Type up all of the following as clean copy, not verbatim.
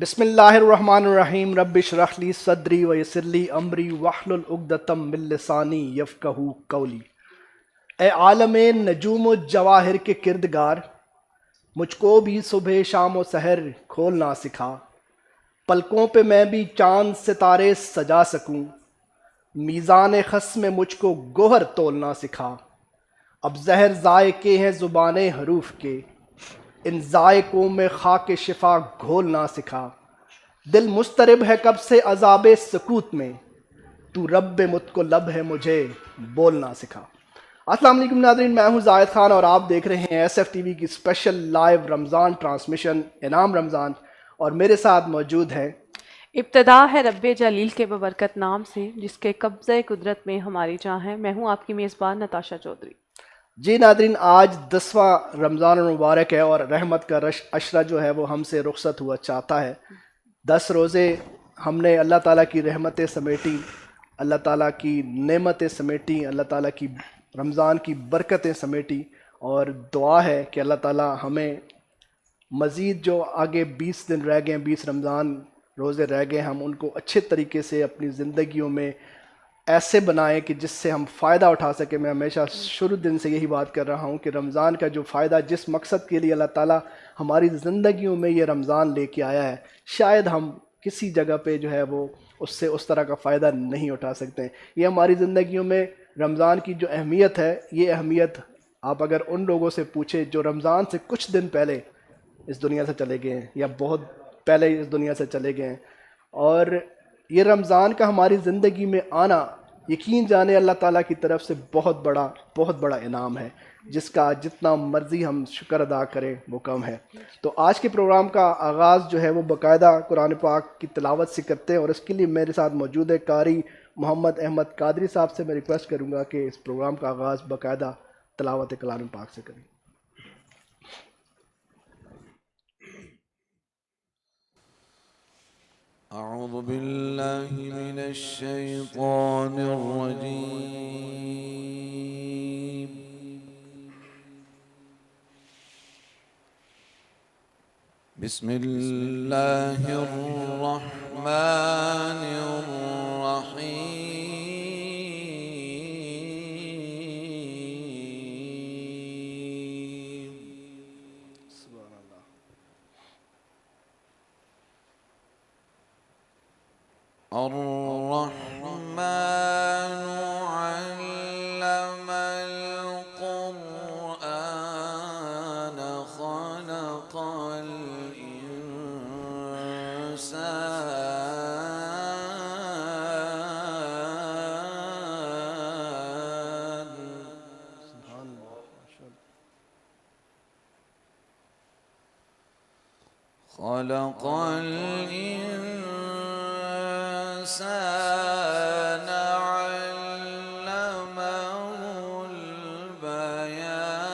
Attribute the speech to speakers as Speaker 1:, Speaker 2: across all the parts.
Speaker 1: بسم اللہ الرحمن الرحیم رب اشرح لی صدری ویسر لی امری واحلل عقدۃ من لسانی یفقہوا قولی۔ اے عالم نجوم و جواہر کے کردگار، مجھ کو بھی صبح شام و سحر کھولنا سکھا، پلکوں پہ میں بھی چاند ستارے سجا سکوں، میزان خس میں مجھ کو گوہر تولنا سکھا۔ اب زہر ذائقے ہیں زبان حروف کے، ان ذائقوں میں خاک شفا گھولنا سکھا۔ دل مضطرب ہے کب سے عذاب سکوت میں، تو رب متقلب ہے مجھے بولنا سکھا۔ السلام علیکم ناظرین، میں ہوں زاہد خان اور آپ دیکھ رہے ہیں ایس ایف ٹی وی کی اسپیشل لائیو رمضان ٹرانسمیشن انعام رمضان، اور میرے ساتھ موجود ہیں
Speaker 2: ابتدا ہے رب جلیل کے ببرکت نام سے، جس کے قبضہ قدرت میں ہماری جان ہے۔ میں ہوں آپ کی میزبان نتاشا چودھری۔
Speaker 1: جی ناظرین، آج 10واں رمضان المبارک ہے اور رحمت کا عشرہ جو ہے وہ ہم سے رخصت ہوا چاہتا ہے۔ 10 روزے ہم نے اللہ تعالیٰ کی رحمتیں سمیٹی، اللہ تعالیٰ کی نعمتیں سمیٹی، اللہ تعالیٰ کی رمضان کی برکتیں سمیٹی، اور دعا ہے کہ اللہ تعالیٰ ہمیں مزید جو آگے 20 دن رہ گئے ہیں، 20 رمضان روزے رہ گئے، ہم ان کو اچھے طریقے سے اپنی زندگیوں میں ایسے بنائیں کہ جس سے ہم فائدہ اٹھا سکیں۔ میں ہمیشہ شروع دن سے یہی بات کر رہا ہوں کہ رمضان کا جو فائدہ، جس مقصد کے لیے اللہ تعالیٰ ہماری زندگیوں میں یہ رمضان لے کے آیا ہے، شاید ہم کسی جگہ پہ جو ہے وہ اس سے اس طرح کا فائدہ نہیں اٹھا سکتے۔ یہ ہماری زندگیوں میں رمضان کی جو اہمیت ہے، یہ اہمیت آپ اگر ان لوگوں سے پوچھیں جو رمضان سے کچھ دن پہلے اس دنیا سے چلے گئے ہیں یا بہت پہلے اس دنیا سے چلے گئے ہیں، اور یہ رمضان کا ہماری زندگی میں آنا، یقین جانے اللہ تعالیٰ کی طرف سے بہت بڑا انعام ہے، جس کا جتنا مرضی ہم شکر ادا کریں وہ کم ہے۔ تو آج کے پروگرام کا آغاز جو ہے وہ باقاعدہ قرآن پاک کی تلاوت سے کرتے ہیں، اور اس کے لیے میرے ساتھ موجود ہے قاری محمد احمد قادری صاحب سے۔ میں ریکویسٹ کروں گا کہ اس پروگرام کا آغاز باقاعدہ تلاوت کلام پاک سے کریں۔
Speaker 3: أعوذ بالله من الشيطان الرجيم. بسم الله الرحمن الرحيم.
Speaker 1: سبحان اللہ۔
Speaker 3: الرحمن علم القرآن خلق الإنسان
Speaker 1: سبحان اللہ، ماشاء اللہ۔
Speaker 3: خلق الإنسان علمه البيان.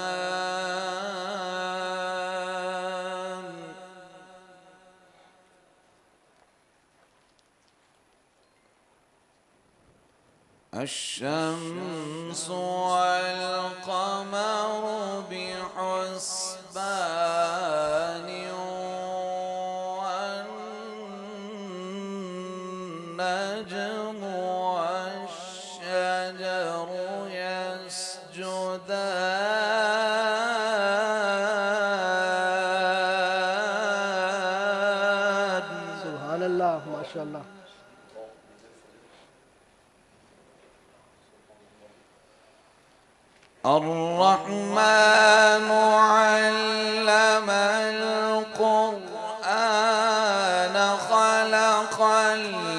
Speaker 3: الشمس والقمر بحسبان، والنجم والشجر يسجدان.
Speaker 1: سبحان اللہ، ماشاء اللہ۔
Speaker 3: الرحمن علم القرآن خلق الإنسان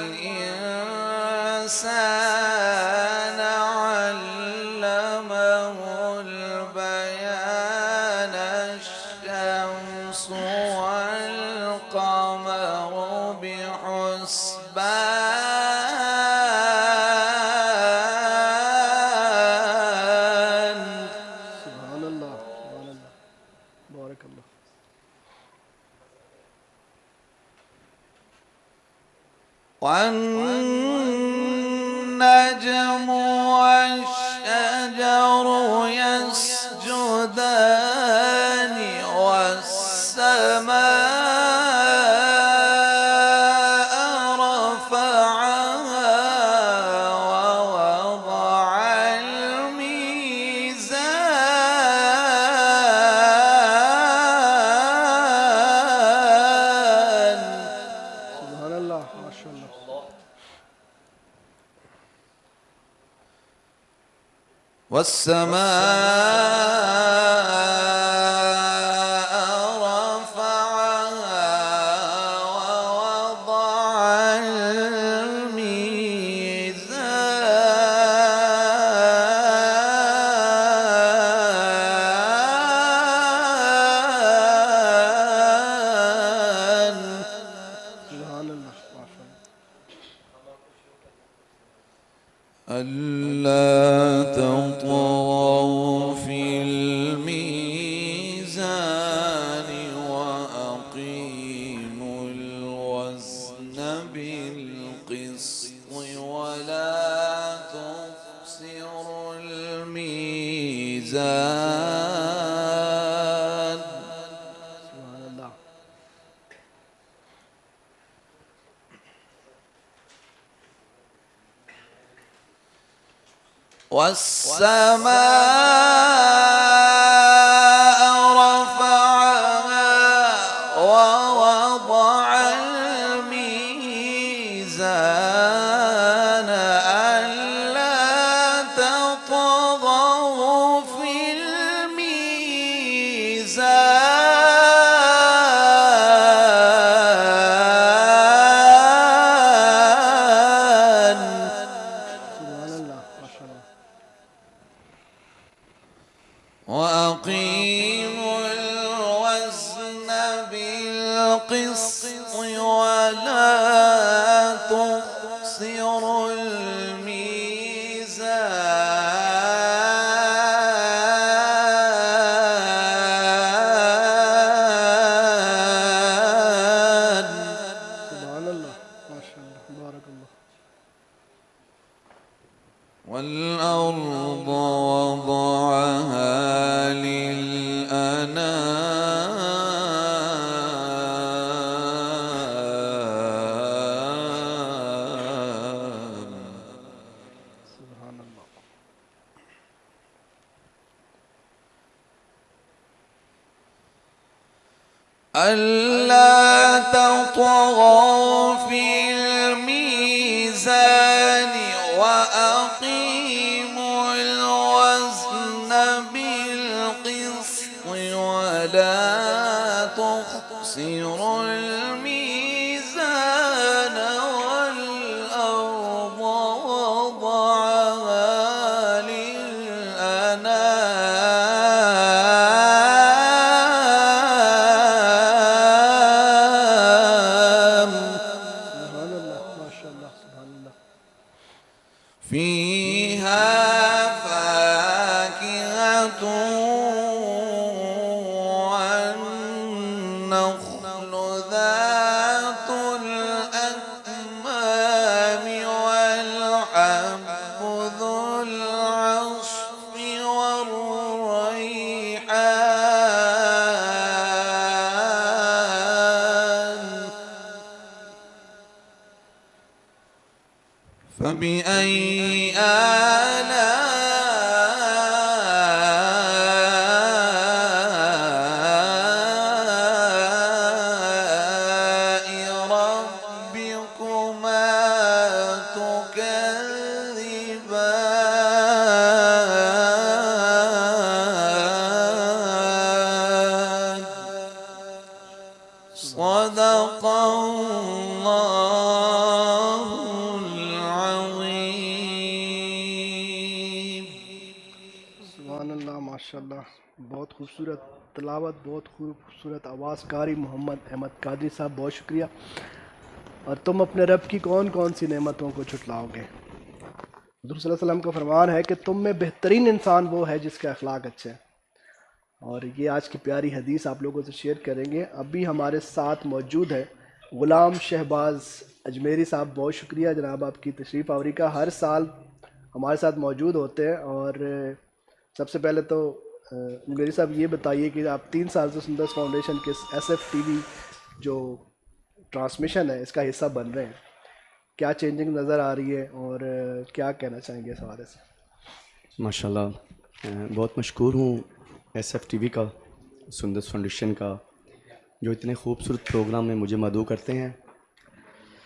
Speaker 3: علمه البيان. الشمس والقمر بحسبان.
Speaker 1: سبحان اللہ، سبحان اللہ، بارک اللہ۔
Speaker 3: والنجم والشجر يسجدان. والسماء
Speaker 1: اللہ ماشاء اللہ.
Speaker 3: والسماء رفعها ووضع الميزان
Speaker 1: سبحان اللہ ماشاء اللہ.
Speaker 3: ألا تطغوا في الميزان وأقيموا الوزن بالقسط ولا تخسروا الميزان
Speaker 1: سبحان اللہ.
Speaker 3: والسماء رفعها ووضع الميزان ألا تطغوا في الميزان
Speaker 1: سبحان اللہ ماشاء اللہ.
Speaker 3: وأقيموا الوزن بالقسط ولا تخسروا الميزان
Speaker 1: سبحان اللہ ماشاء اللہ. بارک اللہ.
Speaker 3: والأرض وضعها للأنام
Speaker 1: سبحان اللہ.
Speaker 3: ألا تطغوا في الميزان وأقيموا الوزن بالقسط ولا تخسروا الميزان والأرض وضعها للأنام
Speaker 1: سبحان اللہ ماشاء اللہ. سبحان اللہ.
Speaker 3: فيها فاكهة والنخل ذات الأكمام والحب ذو العصف والريحان فبأي آلاء ربكما تكذبان صدق الله العظيم
Speaker 1: سبحان اللہ ماشاء اللہ. بہت خوبصورت تلاوت, بہت خوبصورت آواز کاری محمد احمد قادری صاحب, بہت شکریہ. اور تم اپنے رب کی کون کون سی نعمتوں کو جھٹلاؤ گے؟ حضور صلی اللہ علیہ وسلم کا فرمان ہے کہ تم میں بہترین انسان وہ ہے جس کے اخلاق اچھے ہیں. اور یہ آج کی پیاری حدیث آپ لوگوں سے شیئر کریں گے. ابھی ہمارے ساتھ موجود ہے غلام شہباز اجمیری صاحب, بہت شکریہ جناب آپ کی تشریف آوری کا. ہر سال ہمارے ساتھ موجود ہوتے ہیں. اور سب سے پہلے تو اجمیری صاحب یہ بتائیے کہ آپ 3 سال سے سندرس فاؤنڈیشن کے SF-TV جو ٹرانسمیشن ہے اس کا حصہ بن رہے ہیں, کیا چینجنگ نظر آ رہی ہے اور کیا کہنا چاہیں گے اس حوالے سے؟
Speaker 4: ماشاءاللہ بہت مشکور ہوں SF-TV کا, سندرس فاؤنڈیشن کا, جو اتنے خوبصورت پروگرام میں مجھے مدعو کرتے ہیں.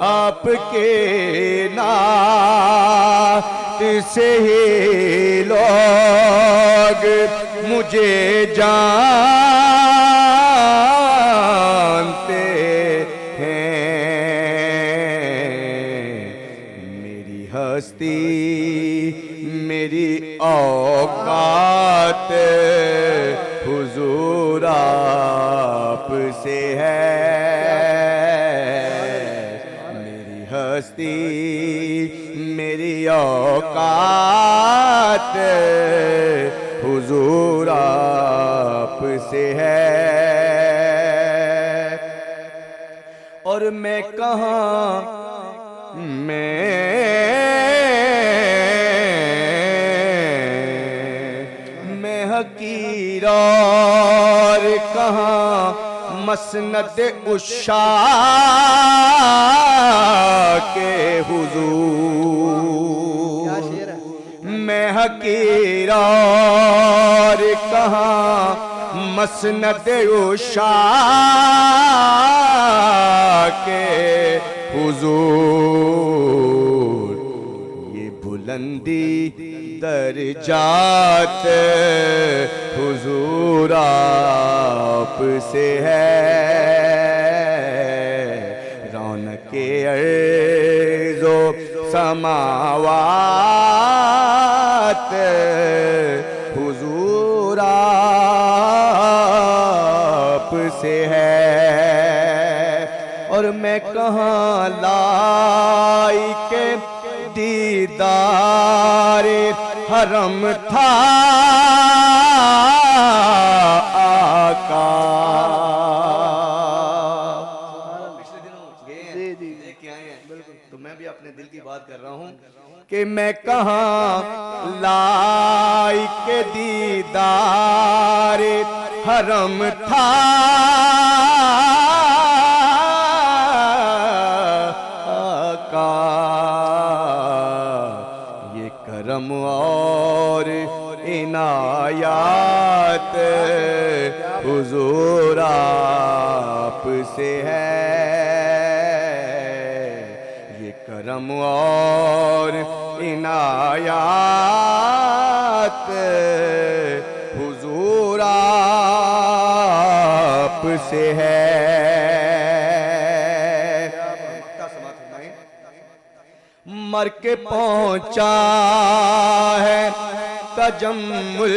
Speaker 4: آپ کے نام سے ہی لوگ مجھے جانتے ہیں، میری ہستی میری اوقات حضور آپ سے ہے، میری ہستی میری اوقات حضور آپ سے ہے، اور میں کہاں میں حقیر اور کہاں مسند عشاق کے حضور، میں حقیر اور کہاں مسند عشاق کے حضور، یہ بلندی درجات حضور آپ سے ہے، رونق ارض و سماوات حضور آپ سے ہے، اور میں کہاں لائق دیدار حرم تھا آقا، پچھلے دنوں گئے ہیں دیکھ کے آئے ہیں، تو میں بھی اپنے دل کی بات کر رہا ہوں کہ میں کہاں لائق دیدار حرم تھا آقا، یہ کرم اور عنایات حضور آپ سے ہے، یہ کرم اور عنایات حضور آپ سے ہے، مر کے پہنچا ہے تجمل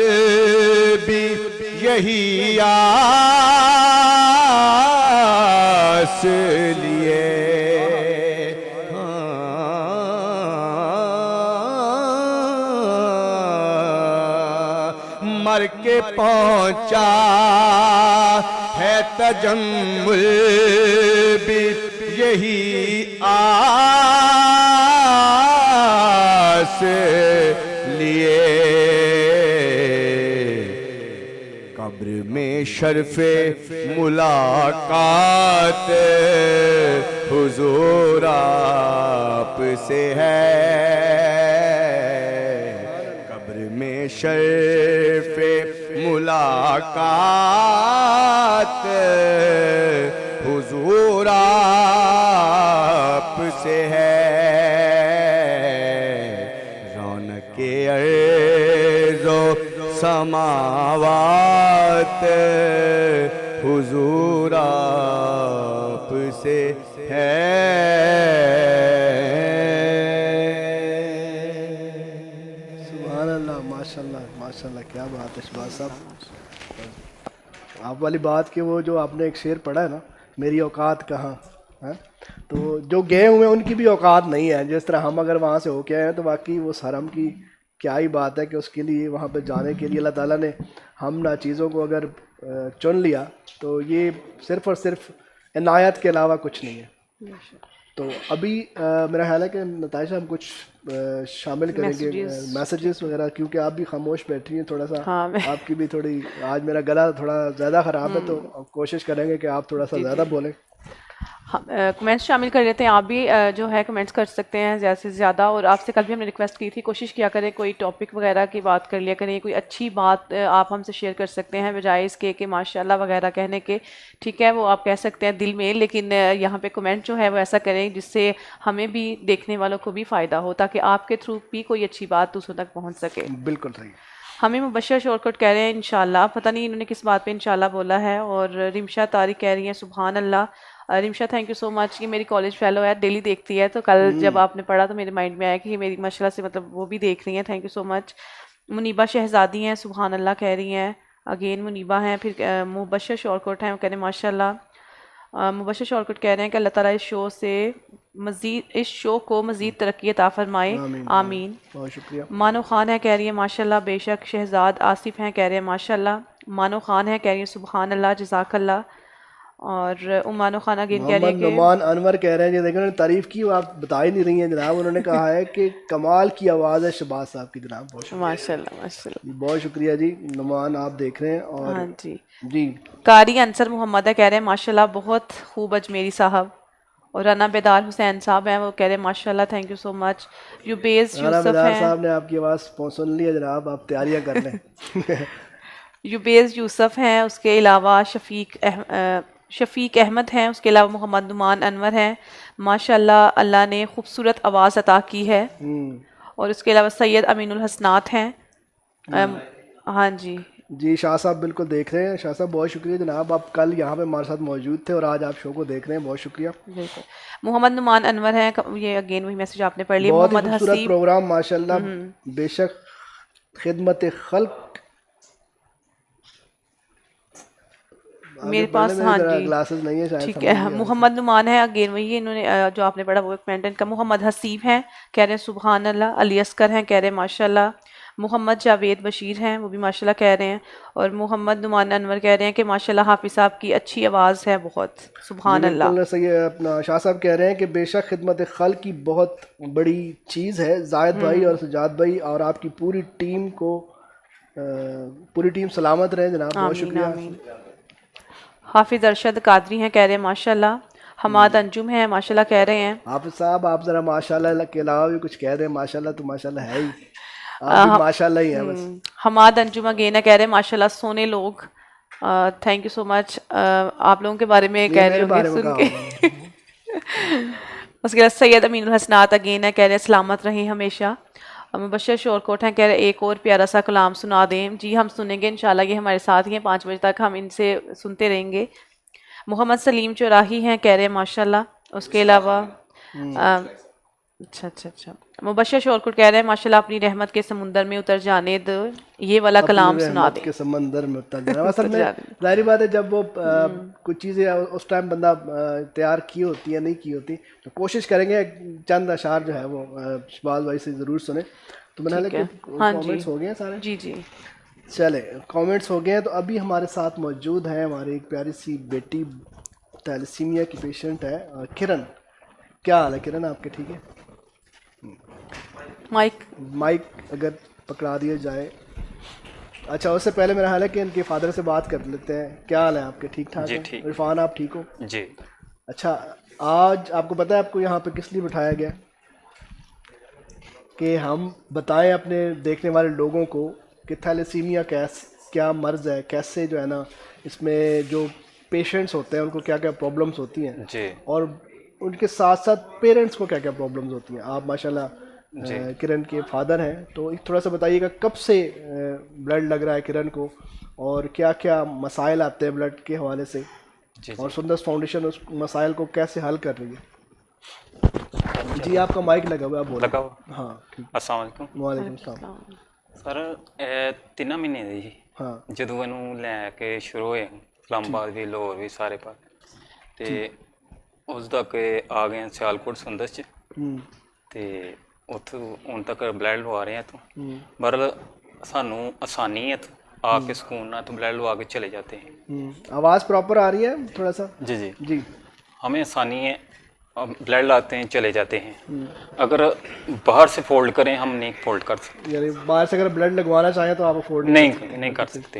Speaker 4: بھی یہی آس لیے، مر کے پہنچا ہے تجمل بھی یہی آس لیے، قبر میں شرف ملاقات حضور آپ سے ہے، قبر میں شرف ملاقات حضور آپ سے ہے، رونق ارض و سماوات حضور آپ سے ہے،
Speaker 1: سبحان اللہ، ماشاءاللہ ماشاءاللہ، کیا بات ہے شہباز صاحب، آپ والی بات کہ وہ جو آپ نے ایک شعر پڑھا ہے نا، میری اوقات کہاں ہے، تو جو گئے ہوئے ہیں ان کی بھی اوقات نہیں ہے، جس طرح ہم اگر وہاں سے ہو کے آئے ہیں تو واقعی وہ حرم کی کیا ہی بات ہے کہ اس کے لیے وہاں پہ جانے کے لیے اللہ تعالیٰ نے ہم نہ چیزوں کو اگر چن لیا تو یہ صرف اور صرف عنایت کے علاوہ کچھ نہیں ہے. تو ابھی میرا خیال ہے کہ نتائج ہم کچھ شامل کریں گے میسیجز وغیرہ، کیونکہ آپ بھی خاموش بیٹھی ہیں تھوڑا سا، آپ کی بھی تھوڑی آج میرا گلا تھوڑا زیادہ خراب ہے تو کوشش کریں گے کہ آپ تھوڑا سا زیادہ بولیں.
Speaker 2: کمنٹس شامل کر لیتے ہیں. آپ بھی جو ہے کمنٹس کر سکتے ہیں زیادہ سے زیادہ. اور آپ سے کل بھی ہم نے ریکویسٹ کی تھی, کوشش کیا کریں کوئی ٹاپک وغیرہ کی بات کر لیا کریں, کوئی اچھی بات آپ ہم سے شیئر کر سکتے ہیں بجائے اس کے کہ ماشاء اللہ وغیرہ کہنے کے. ٹھیک ہے, وہ آپ کہہ سکتے ہیں دل میں, لیکن یہاں پہ کمنٹ جو ہے وہ ایسا کریں جس سے ہمیں بھی دیکھنے والوں کو بھی فائدہ ہو, تاکہ آپ کے تھرو بھی کوئی اچھی بات دوسروں تک پہنچ سکے.
Speaker 1: بالکل صحیح.
Speaker 2: ہمیں مبشر شورکٹ کہہ رہے ہیں انشاءاللہ, پتہ نہیں انہوں نے کس بات پہ انشاءاللہ بولا ہے. اور رمشا طارق کہہ رہی ہیں سبحان اللہ. رمشا تھینک یو سو مچ. یہ میری کالج فیلو ہے, ڈیلی دیکھتی ہے, تو کل جب آپ نے پڑھا تو میرے مائنڈ میں آیا کہ یہ میری ماشاء اللہ سے مطلب وہ بھی دیکھ رہی ہیں. تھینک یو سو مچ. منیبہ شہزادی ہیں سبحان اللہ کہہ رہی ہیں, اگین منیبہ ہیں. پھر مبشر شورکٹ ہیں, وہ کہہ رہے ہیں ماشاء اللہ. مبشر شورکٹ کہہ رہے ہیں کہ اللہ تعالیٰ اس شو کو مزید ترقی عطا فرمائے, آمین.
Speaker 1: بہت شکریہ.
Speaker 2: مانو خان ہے, کہہ رہی ہے ماشاء اللہ. بے شک شہزاد آصف ہیں, کہہ رہے ہیں ماشاء اللہ. مانو خان ہے, کہہ رہی ہیں سبحان اللہ جزاک اللہ. اور مانو خان اگین کہہ رہی ہے
Speaker 1: محمد
Speaker 2: کہ
Speaker 1: نعمان انور کہہ رہے ہیں کہ دیکھیں انہوں نے تعریف کی, وہ آپ بتا ہی نہیں رہی ہیں جناب. انہوں نے کہا ہے کہ کمال کی آواز ہے شہباز صاحب کی. جناب بہت شکریہ,
Speaker 2: ماشاء اللہ ماشاء اللہ.
Speaker 1: بہت شکریہ جی. نعمان آپ دیکھ رہے ہیں. اور
Speaker 2: ہاں جی,
Speaker 1: جی
Speaker 2: قاری انصر محمد ہے, کہہ رہے ہیں ماشاء اللہ بہت خوب اجمیری صاحب. اور رانا بیدار حسین صاحب ہیں, وہ کہہ رہے ہیں ماشاء اللہ تھینک یو سو مچ. یوبیز
Speaker 1: رانا
Speaker 2: یوسف
Speaker 1: بیدار
Speaker 2: ہیں,
Speaker 1: صاحب نے آپ کی آواز سن لی ہے جناب, آپ تیاریاں کر لیں.
Speaker 2: یوبیز یوسف ہیں. اس کے علاوہ شفیق احمد ہیں. اس کے علاوہ محمد نعمان انور ہیں. ماشاء اللہ اللہ نے خوبصورت آواز عطا کی ہے. اور اس کے علاوہ سید امین الحسنات ہیں. ہاں جی
Speaker 1: جی شاہ صاحب بالکل دیکھ رہے ہیں. شاہ صاحب بہت شکریہ جناب, آپ کل یہاں پہ ہمارے ساتھ موجود تھے اور آج آپ شو کو دیکھ رہے ہیں. بہت شکریہ.
Speaker 2: بالکل. محمد نعمان انور ہیں, یہ اگین وہی میسج آپ نے پڑھ لیا.
Speaker 1: بہت ہی
Speaker 2: محمد
Speaker 1: خوبصورت
Speaker 2: حسیب,
Speaker 1: پروگرام ماشاء اللہ. بے شک خدمت خلق
Speaker 2: میرے پاس ہاں جی
Speaker 1: گلاسز نہیں ہے شاید.
Speaker 2: ٹھیک ہے. محمد نعمان ہے, اگین وہی انہوں نے جو آپ نے پڑھا وہ ایک مینٹن کا. محمد حسیب ہیں, کہہ رہے ہیں سبحان اللہ. علی اصغر ہیں, کہہ رہے ہیں ماشاء اللہ. محمد جاوید بشیر ہیں, وہ بھی ماشاء اللہ کہہ رہے ہیں. اور محمد نعمان انور کہہ رہے ہیں کہ ماشاء اللہ حافظ صاحب کی اچھی آواز ہے بہت, سبحان اللہ.
Speaker 1: بالکل صحیح ہے. اپنا شاہ صاحب کہہ رہے ہیں کہ بے شک خدمت خلق کی بہت بڑی چیز ہے. زاہد بھائی اور سجاد بھائی اور آپ کی پوری ٹیم کو پوری ٹیم سلامت رہے جناب. بہت شکریہ.
Speaker 2: حافظ ارشد قادری ہیں, کہہ رہے ہیں ماشاء اللہ. حماد انجم ہیں, ماشاء اللہ کہہ رہے ہیں.
Speaker 1: حافظ صاحب آپ ذرا ماشاء اللہ کے علاوہ بھی کچھ کہہ رہے ہیں. ماشاء اللہ تو ماشاء اللہ ہے ہی, آپ بھی ماشاء اللہ ہی ہیں بس.
Speaker 2: حماد انجم اگین ہے, کہہ رہے ہیں ماشاء اللہ سونے لوگ. تھینک یو سو مچ. آپ لوگوں کے بارے میں کہہ رہے ہوں گے سن کے. اس کے بعد سید امین الحسنات اگین ہے, کہہ رہے ہیں سلامت رہیں ہمیشہ. مبشر شورکوٹ ہیں, کہہ رہے ایک اور پیارا سا کلام سنا دیں. جی ہم سنیں گے انشاءاللہ, یہ ہمارے ساتھ ہی ہیں 5 بجے تک, ہم ان سے سنتے رہیں گے. محمد سلیم چوراہی ہیں, کہہ رہے ہیں ماشاء اللہ. اس کے علاوہ اچھا مبشر شورکٹ کہہ رہے ہیں ماشاء اللہ اپنی رحمت کے سمندر میں اتر جانے دو, یہ والا کلام سنا دیں.
Speaker 1: کے سمندر میں اتر جانا. اصل میں ظاہری بات ہے جب وہ کچھ چیزیں اس ٹائم بندہ تیار کی ہوتی ہے نہیں کی ہوتی, تو کوشش کریں گے چند اشعار جو ہے وہ شہباز بھائی سے ضرور سنیں. تو میں نے کامنٹس ہو گئے ہیں سارے.
Speaker 2: جی جی
Speaker 1: چلے کامنٹس ہو گئے ہیں. تو ابھی ہمارے ساتھ موجود ہیں ہماری ایک پیاری سی بیٹی, تیلیسیمیا کی پیشنٹ ہے, کرن. کیا حال ہے کرن آپ کے؟ ٹھیک ہے. مائک اگر پکڑا دیا جائے. اچھا اس سے پہلے میرا حال ہے کہ ان کے فادر سے بات کر لیتے ہیں. کیا حال ہے آپ کے؟ ٹھیک ٹھاک ہے. عرفان آپ ٹھیک ہو؟
Speaker 5: جی.
Speaker 1: اچھا آج آپ کو پتہ ہے آپ کو یہاں پہ کس لیے بٹھایا گیا؟ کہ ہم بتائیں اپنے دیکھنے والے لوگوں کو کہ تھیلیسیمیا کیا مرض ہے, کیسے جو ہے نا اس میں جو پیشنٹس ہوتے ہیں ان کو کیا کیا پرابلمس ہوتی ہیں
Speaker 5: جی,
Speaker 1: اور ان کے ساتھ ساتھ پیرنٹس کو کیا کیا پرابلمس ہوتی ہیں. آپ ماشاءاللہ کرن کے فادر ہیں, تو تھوڑا سا بتائیے گا کب سے بلڈ لگ رہا ہے کرن کو اور کیا کیا مسائل آتے ہیں بلڈ کے حوالے سے, اور سندس فاؤنڈیشن اس مسائل کو کیسے حل کر رہی ہے. جی آپ کا مائک لگا ہوا ہے, آپ بولیں. ہاں
Speaker 5: السلام علیکم.
Speaker 1: وعلیکم السلام.
Speaker 5: سر 3 مہینے ਦੇ ਜੀ ਜਦੋਂ ਇਹਨੂੰ ਲੈ ਕੇ ਸ਼ੁਰੂ ਹੋਏ ਇਸਲਾਮਾਬਾਦ ਵੀ ਲਾਹੌਰ ਵੀ ਸਾਰੇ ਪਾਸੇ, ਤੇ ਉਸ ਤੱਕ ਆ ਗਏ ਸਿਆਲਕੋਟ ਸੰਦਸ 'ਚ, ਤੇ ਉੱਥੋਂ ਹੁਣ ਤੱਕ ਬਲੱਡ ਲਵਾ ਰਹੇ ਹਾਂ ਇੱਥੋਂ. ਪਰ ਸਾਨੂੰ ਆਸਾਨੀ ਹੈ آ کے سکون نہ تو بلڈ لوا کے چلے جاتے ہیں.
Speaker 1: آواز پراپر آ رہی ہے تھوڑا سا؟
Speaker 5: جی جی
Speaker 1: جی.
Speaker 5: ہمیں آسانی ہے, بلڈ لاتے ہیں چلے جاتے ہیں. اگر باہر سے فولڈ کریں ہم نہیں فولڈ کر سکتے.
Speaker 1: یعنی باہر سے اگر بلڈ لگوانا چاہیں تو آپ افورڈ
Speaker 5: نہیں کر سکتے.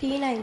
Speaker 6: P9।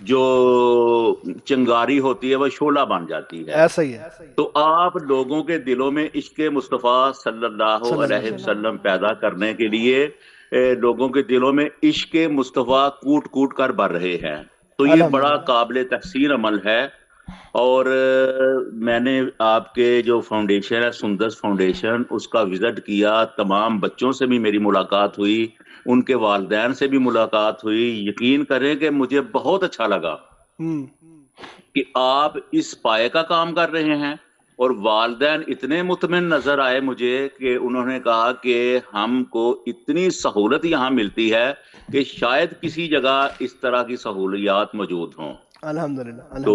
Speaker 7: جو چنگاری ہوتی ہے وہ شعلہ بن جاتی ہے.
Speaker 1: ایسا ہی ہے.
Speaker 7: تو آپ لوگوں کے دلوں میں عشق مصطفیٰ صلی اللہ علیہ وسلم پیدا کرنے کے لیے لوگوں کے دلوں میں عشق مصطفیٰ کوٹ کوٹ کر بھر رہے ہیں. تو یہ بڑا قابل تحسین عمل ہے. اور میں نے آپ کے جو فاؤنڈیشن ہے سندس فاؤنڈیشن اس کا وزٹ کیا. تمام بچوں سے بھی میری ملاقات ہوئی, ان کے والدین سے بھی ملاقات ہوئی. یقین کریں کہ مجھے بہت اچھا لگا کہ آپ اس پائے کا کام کر رہے ہیں. اور والدین اتنے مطمئن نظر آئے مجھے کہ انہوں نے کہا کہ ہم کو اتنی سہولت یہاں ملتی ہے کہ شاید کسی جگہ اس طرح کی سہولیات موجود ہوں.
Speaker 1: الحمدللہ.
Speaker 7: تو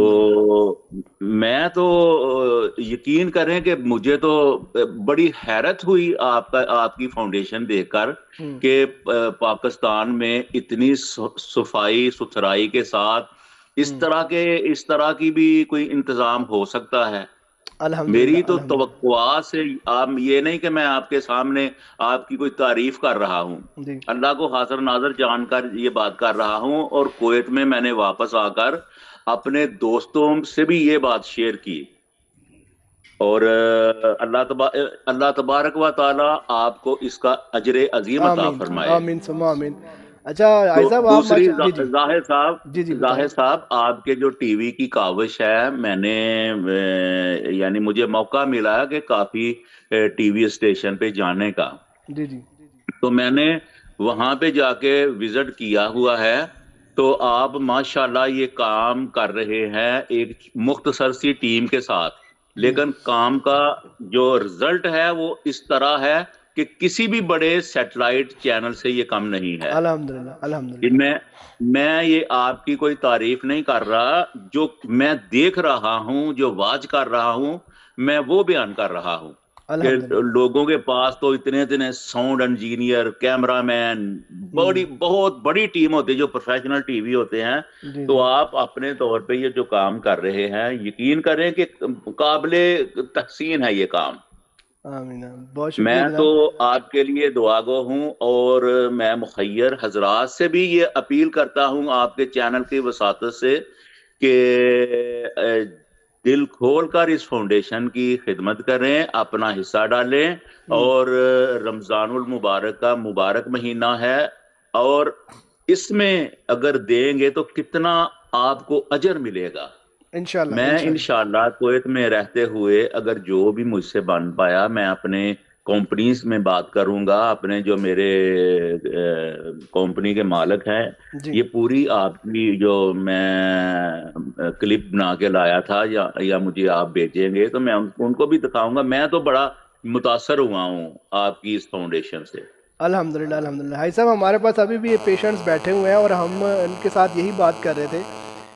Speaker 7: میں تو یقین کریں کہ مجھے تو بڑی حیرت ہوئی آپ کی فاؤنڈیشن دیکھ کر کہ پاکستان میں اتنی صفائی ستھرائی کے ساتھ اس طرح کی بھی کوئی انتظام ہو سکتا ہے. میری تو توقعات سے آپ یہ نہیں کہ میں آپ کے سامنے آپ کی کوئی تعریف کر رہا ہوں, اللہ کو حاضر ناظر جان کر یہ بات کر رہا ہوں. اور کویت میں میں نے واپس آ کر اپنے دوستوں سے بھی یہ بات شیئر کی. اور اللہ تبارک و تعالی آپ کو اس کا اجر عظیم عطا فرمائے.
Speaker 1: آمین ثم آمین. اچھا صاحب,
Speaker 7: دوسری ظاہر صاحب آپ کے جو ٹی وی کی کاوش ہے, میں نے یعنی مجھے موقع ملا کہ کافی ٹی وی اسٹیشن پہ جانے کا. تو میں نے وہاں پہ جا کے وزٹ کیا ہوا ہے. تو آپ ماشاءاللہ یہ کام کر رہے ہیں ایک مختصر سی ٹیم کے ساتھ, لیکن کام کا جو رزلٹ ہے وہ اس طرح ہے کہ کسی بھی بڑے سیٹلائٹ چینل سے یہ کم نہیں ہے. الحمدللہ. میں یہ آپ کی کوئی تعریف نہیں کر رہا, جو میں دیکھ رہا ہوں, جو واچ کر رہا ہوں, میں وہ بیان کر رہا ہوں کہ لوگوں کے پاس تو اتنے ساؤنڈ انجینئر, کیمرہ مین, بہت بڑی ٹیم ہوتی ہے جو پروفیشنل ٹی وی ہوتے ہیں. تو آپ اپنے طور پہ یہ جو کام کر رہے ہیں, یقین کریں کہ قابل تحسین ہے یہ کام. میں تو آپ کے لیے دعا گو ہوں. اور میں مخیر حضرات سے بھی یہ اپیل کرتا ہوں آپ کے چینل کی وساطت سے کہ دل کھول کر اس فاؤنڈیشن کی خدمت کریں, اپنا حصہ ڈالیں. اور رمضان المبارک کا مبارک مہینہ ہے, اور اس میں اگر دیں گے تو کتنا آپ کو اجر ملے گا.
Speaker 1: انشاءاللہ.
Speaker 7: میں انشاءاللہ کویت میں رہتے ہوئے اگر جو بھی مجھ سے بن پایا, میں اپنے کمپنیز میں بات کروں گا. اپنے جو میرے کمپنی کے مالک ہیں, یہ پوری آپ کی جو میں کلپ بنا کے لایا تھا یا مجھے آپ بھیجیں گے تو میں ان کو بھی دکھاؤں گا. میں تو بڑا متاثر ہوا ہوں آپ کی اس فاؤنڈیشن سے.
Speaker 1: الحمدللہ. الحمدللہ. بھائی صاحب, ہمارے پاس ابھی بھی پیشنٹس بیٹھے ہوئے ہیں اور ہم ان کے ساتھ یہی بات کر رہے تھے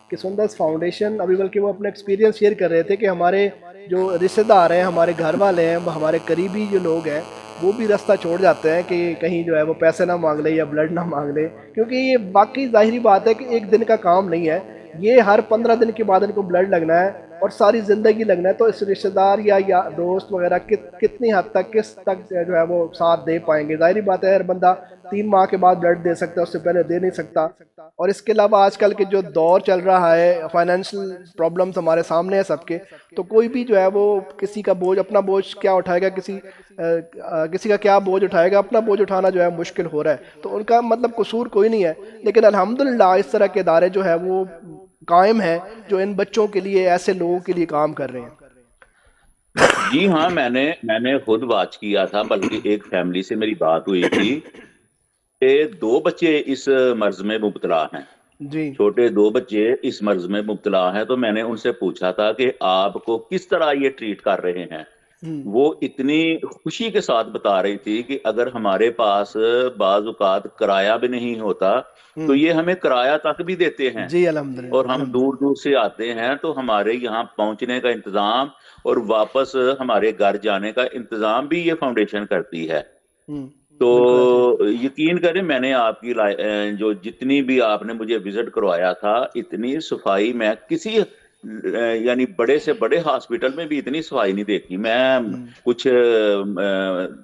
Speaker 1: کہ سندس فاؤنڈیشن, ابھی بلکہ وہ اپنا ایکسپیرینس شیئر کر رہے تھے کہ ہمارے جو رشتہ دار ہیں, ہمارے گھر والے ہیں, ہمارے قریبی جو لوگ ہیں, وہ بھی راستہ چھوڑ جاتے ہیں کہ کہیں جو ہے وہ پیسے نہ مانگ لے یا بلڈ نہ مانگ لے, کیونکہ یہ باقی ظاہری بات ہے کہ ایک دن کا کام نہیں ہے. یہ ہر 15 دن کے بعد ان کو بلڈ لگنا ہے اور ساری زندگی لگنا ہے. تو اس رشتہ دار یا دوست وغیرہ کتنی حد تک کس تک جو ہے وہ ساتھ دے پائیں گے. ظاہری بات ہے ہر بندہ 3 ماہ کے بعد بلڈ دے سکتا ہے, اس سے پہلے دے نہیں سکتا. اور اس کے علاوہ آج کل کے جو دور چل رہا ہے, فائنینشیل پرابلمس ہمارے سامنے ہیں سب کے, تو کوئی بھی جو ہے وہ کسی کا بوجھ, اپنا بوجھ کیا اٹھائے گا, کسی کا کیا بوجھ اٹھائے گا, اپنا بوجھ اٹھانا جو ہے مشکل ہو رہا ہے. تو ان کا مطلب قصور کوئی نہیں ہے, لیکن الحمدللہ اس طرح کے ادارے جو ہے وہ قائم ہیں جو ان بچوں کے لیے, ایسے لوگوں کے لیے کام کر رہے ہیں.
Speaker 7: جی ہاں, میں نے خود واچ کیا تھا, بلکہ ایک فیملی سے میری بات ہوئی تھی کہ 2 بچے اس مرض میں مبتلا ہیں.
Speaker 1: جی,
Speaker 7: چھوٹے 2 بچے اس مرض میں مبتلا ہیں. تو میں نے ان سے پوچھا تھا کہ آپ کو کس طرح یہ ٹریٹ کر رہے ہیں. وہ اتنی خوشی کے ساتھ بتا رہی تھی کہ اگر ہمارے پاس بعض اوقات کرایہ بھی نہیں ہوتا تو یہ ہمیں کرایہ تک بھی دیتے ہیں.
Speaker 1: جی الحمدللہ.
Speaker 7: اور ہم دور دور سے آتے ہیں تو ہمارے یہاں پہنچنے کا انتظام اور واپس ہمارے گھر جانے کا انتظام بھی یہ فاؤنڈیشن کرتی ہے. تو یقین کریں, میں نے آپ کی جو جتنی بھی آپ نے مجھے وزٹ کروایا تھا, اتنی صفائی میں کسی یعنی بڑے سے بڑے ہاسپٹل میں بھی اتنی صفائی نہیں دیکھی. میں کچھ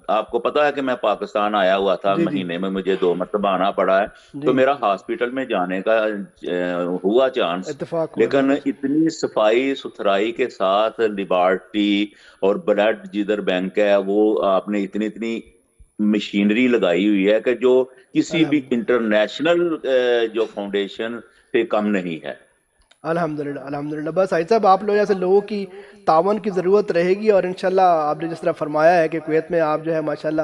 Speaker 7: آپ کو پتا ہے کہ میں پاکستان آیا ہوا تھا, مہینے میں مجھے 2 مرتبہ آنا پڑا ہے, تو میرا ہاسپٹل میں جانے کا ہوا چانس,
Speaker 1: اتفاق
Speaker 7: لیکن اتنی صفائی ستھرائی کے ساتھ لیبارٹری اور بلڈ جدھر بینک ہے وہ آپ نے اتنی مشینری لگائی ہوئی ہے کہ جو کسی بھی انٹرنیشنل جو فاؤنڈیشن سے کم نہیں ہے.
Speaker 1: الحمدللہ الحمدللہ. بس آئی صاحب آپ لوگ جیسے لوگوں کی تعاون کی ضرورت رہے گی, اور انشاءاللہ آپ نے جس طرح فرمایا ہے کہ کویت میں آپ جو ہے ماشاءاللہ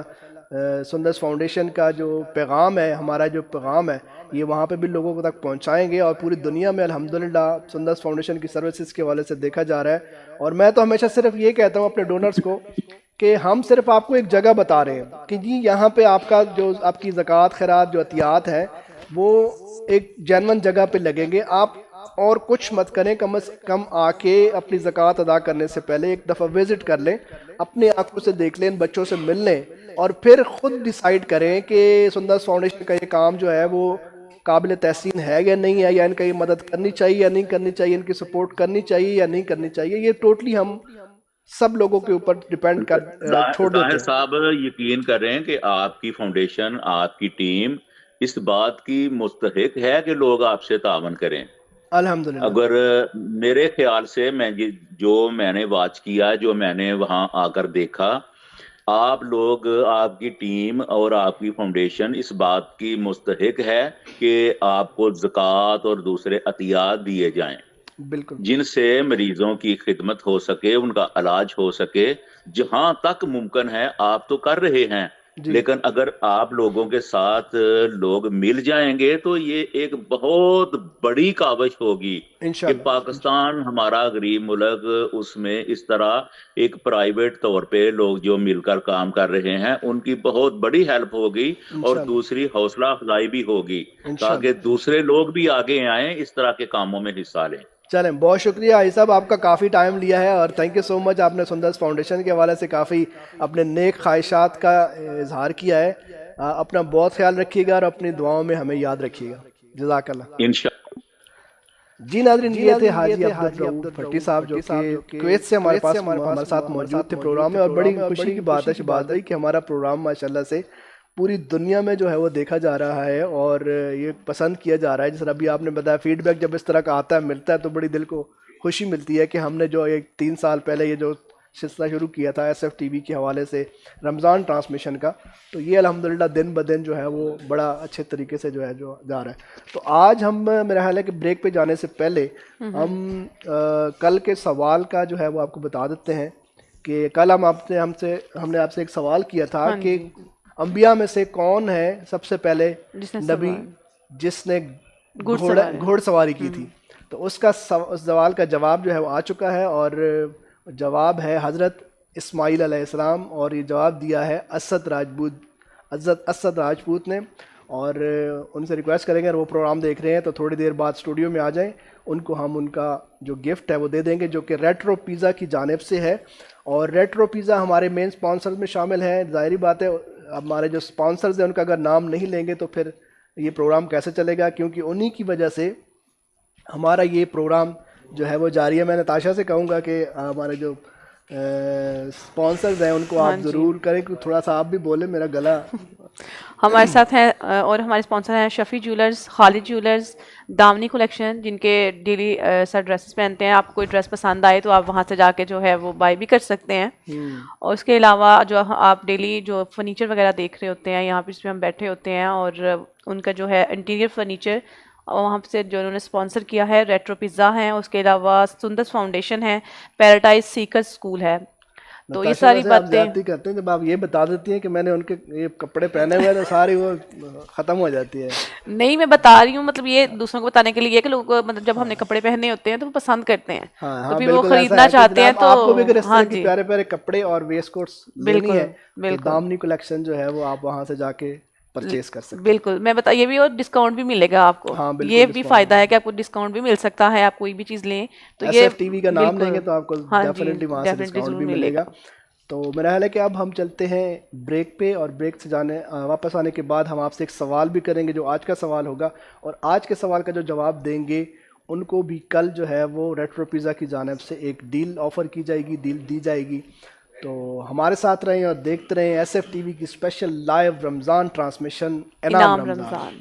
Speaker 1: سندس فاؤنڈیشن کا جو پیغام ہے, ہمارا جو پیغام ہے, یہ وہاں پہ بھی لوگوں کو تک پہنچائیں گے, اور پوری دنیا میں الحمدللہ سندس فاؤنڈیشن کی سروسز کے حوالے سے دیکھا جا رہا ہے. اور میں تو ہمیشہ صرف یہ کہتا ہوں اپنے ڈونرز کو کہ ہم صرف آپ کو ایک جگہ بتا رہے ہیں کہ جی یہاں پہ آپ کا جو آپ کی زکوٰۃ خیرات جو عطیات ہے وہ ایک جینون جگہ پہ لگیں گے. آپ اور کچھ مت کریں, کم از کم آ کے اپنی زکوٰۃ ادا کرنے سے پہلے ایک دفعہ وزٹ کر لیں, اپنے آنکھوں سے دیکھ لیں, ان بچوں سے مل لیں, اور پھر خود ڈیسائیڈ کریں کہ سندس فاؤنڈیشن کا یہ کام جو ہے وہ قابل تحسین ہے یا نہیں ہے, یا ان کا یہ مدد کرنی چاہیے یا نہیں کرنی چاہیے, ان کی سپورٹ کرنی چاہیے یا نہیں کرنی چاہیے. یہ ٹوٹلی ہم سب لوگوں کے اوپر ڈیپینڈ کر چھوڑ دیتے
Speaker 7: طاہر
Speaker 1: ہیں.
Speaker 7: صاحب یقین کریں کہ آپ کی فاؤنڈیشن, آپ کی ٹیم اس بات کی مستحق ہے کہ لوگ آپ سے تعاون کریں.
Speaker 1: الحمدللہ.
Speaker 7: اگر میرے خیال سے جو میں نے واچ کیا, جو میں نے وہاں آ کر دیکھا, آپ لوگ, آپ کی ٹیم اور آپ کی فاؤنڈیشن اس بات کی مستحق ہے کہ آپ کو زکوٰۃ اور دوسرے عطیات دیے جائیں
Speaker 1: بالکل
Speaker 7: جن سے مریضوں کی خدمت ہو سکے, ان کا علاج ہو سکے. جہاں تک ممکن ہے آپ تو کر رہے ہیں, لیکن اگر آپ لوگوں کے ساتھ لوگ مل جائیں گے تو یہ ایک بہت بڑی کاوش ہوگی کہ پاکستان ہمارا غریب ملک, اس میں اس طرح ایک پرائیویٹ طور پہ لوگ جو مل کر کام کر رہے ہیں ان کی بہت بڑی ہیلپ ہوگی, اور دوسری حوصلہ افزائی بھی ہوگی تاکہ دوسرے لوگ بھی آگے آئیں, اس طرح کے کاموں میں حصہ لیں.
Speaker 1: چلیں, بہت شکریہ عائی صاحب, آپ کا کافی ٹائم لیا ہے, اور تھینک یو سو مچ. آپ نے سندس فاؤنڈیشن کے حوالے سے کافی اپنے نیک خواہشات کا اظہار کیا ہے. اپنا بہت خیال رکھیے گا اور اپنی دعاؤں میں ہمیں یاد رکھیے گا. جزاک اللہ.
Speaker 7: انشاءاللہ.
Speaker 1: جی ناظرین, یہ تھے حاجی عبدالرؤوف بھٹی صاحب جو کہ کویت سے ہمارے پاس ہمارے ساتھ موجود تھے پروگرام میں, اور بڑی خوشی کی بات ہے شہباز بھائی کہ ہمارا پروگرام ماشاءاللہ سے پوری دنیا میں جو ہے وہ دیکھا جا رہا ہے اور یہ پسند کیا جا رہا ہے. جس طرح ابھی آپ نے بتایا, فیڈ بیک جب اس طرح کا آتا ہے, ملتا ہے, تو بڑی دل کو خوشی ملتی ہے کہ ہم نے جو ایک 3 سال پہلے یہ جو سلسلہ شروع کیا تھا ایس ایف ٹی وی کے حوالے سے رمضان ٹرانسمیشن کا, تو یہ الحمدللہ دن بدن جو ہے وہ بڑا اچھے طریقے سے جو ہے جو جا رہا ہے. تو آج ہم, میرا خیال ہے کہ بریک پہ جانے سے پہلے ہم کل کے سوال کا جو ہے وہ آپ کو بتا دیتے ہیں کہ کل ہم نے آپ سے ایک سوال کیا تھا کہ انبیاء میں سے کون ہے سب سے پہلے نبی جس نے گھوڑ سواری کی تھی. تو اس سوال کا جواب جو ہے وہ آ چکا ہے, اور جواب ہے حضرت اسماعیل علیہ السلام, اور یہ جواب دیا ہے اسد راجپوت نے. اور ان سے ریکویسٹ کریں گے, اگر وہ پروگرام دیکھ رہے ہیں تو تھوڑی دیر بعد اسٹوڈیو میں آ جائیں, ان کو ہم ان کا جو گفٹ ہے وہ دے دیں گے, جو کہ ریٹرو پیزا کی جانب سے ہے. اور ریٹرو پیزا ہمارے مین سپانسرز میں شامل ہیں. ظاہری بات ہے ہمارے جو سپانسرز ہیں ان کا اگر نام نہیں لیں گے تو پھر یہ پروگرام کیسے چلے گا, کیونکہ انہی کی وجہ سے ہمارا یہ پروگرام جو ہے وہ جاری ہے. میں نتاشا سے کہوں گا کہ ہمارے جو سپانسرز ہیں ان کو آپ ضرور کریں, کہ تھوڑا سا آپ بھی بولیں, میرا گلا.
Speaker 2: ہمارے ساتھ ہیں اور ہمارے اسپانسر ہیں شفیع جیولرز, خالد جیولرز, دامنی کلیکشن, جن کے ڈیلی سر ڈریسز پہنتے ہیں. آپ کو کوئی ڈریس پسند آئے تو آپ وہاں سے جا کے جو ہے وہ بائی بھی کر سکتے ہیں. اور اس کے علاوہ جو آپ ڈیلی جو فرنیچر وغیرہ دیکھ رہے ہوتے ہیں یہاں پہ جس پہ ہم بیٹھے ہوتے ہیں, اور ان کا جو ہے انٹیریئر فرنیچر وہاں سے جو انہوں نے اسپانسر کیا ہے ریٹرو پیزا ہیں. اس کے علاوہ سندس فاؤنڈیشن ہے, پیراڈائز سیکر اسکول ہے. تو یہ ساری باتیں
Speaker 1: کرتے ہیں جب آپ یہ بتا دیتی ہیں کہ میں نے ان کے یہ کپڑے پہنے ہوئے تو ساری وہ ختم ہو جاتی ہے.
Speaker 2: نہیں, میں بتا رہی ہوں, مطلب یہ دوسروں کو بتانے کے لیے کہ لوگ مطلب جب ہم نے کپڑے پہنے ہوتے ہیں تو وہ پسند کرتے ہیں, تو پھر وہ خریدنا چاہتے ہیں. تو
Speaker 1: آپ کو بھی اگر اس طرح کی پیارے پیارے کپڑے اور ویسٹ کوٹس لینی ہے تو دامنی کلیکشن جو ہے وہ آپ وہاں سے جا کے پرچیز کر سکتے ہیں.
Speaker 2: بالکل, میں بتا, یہ بھی اور ڈسکاؤنٹ بھی ملے گا آپ کو. یہ بھی فائدہ ہے کہ آپ کو ڈسکاؤنٹ بھی مل سکتا ہے, آپ کوئی بھی چیز لیں تو یہ
Speaker 1: ایس ایف ٹی وی کا نام لیں گے تو آپ کو ڈیفینیٹلی وہاں سے ڈسکاؤنٹ بھی ملے گا. تو میرا خیال ہے کہ اب ہم چلتے ہیں بریک پہ, اور بریک سے واپس آنے کے بعد ہم آپ سے ایک سوال بھی کریں گے جو آج کا سوال ہوگا, اور آج کے سوال کا جو جواب دیں گے ان کو بھی کل جو ہے وہ ریٹرو پیزا کی جانب سے ایک ڈیل آفر کی جائے گی، ڈیل دی جائے گی. تو ہمارے ساتھ رہیں اور دیکھتے رہیں ایس ایف ٹی وی کی اسپیشل لائیو رمضان ٹرانسمیشن انعام رمضان.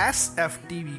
Speaker 1: SF-TV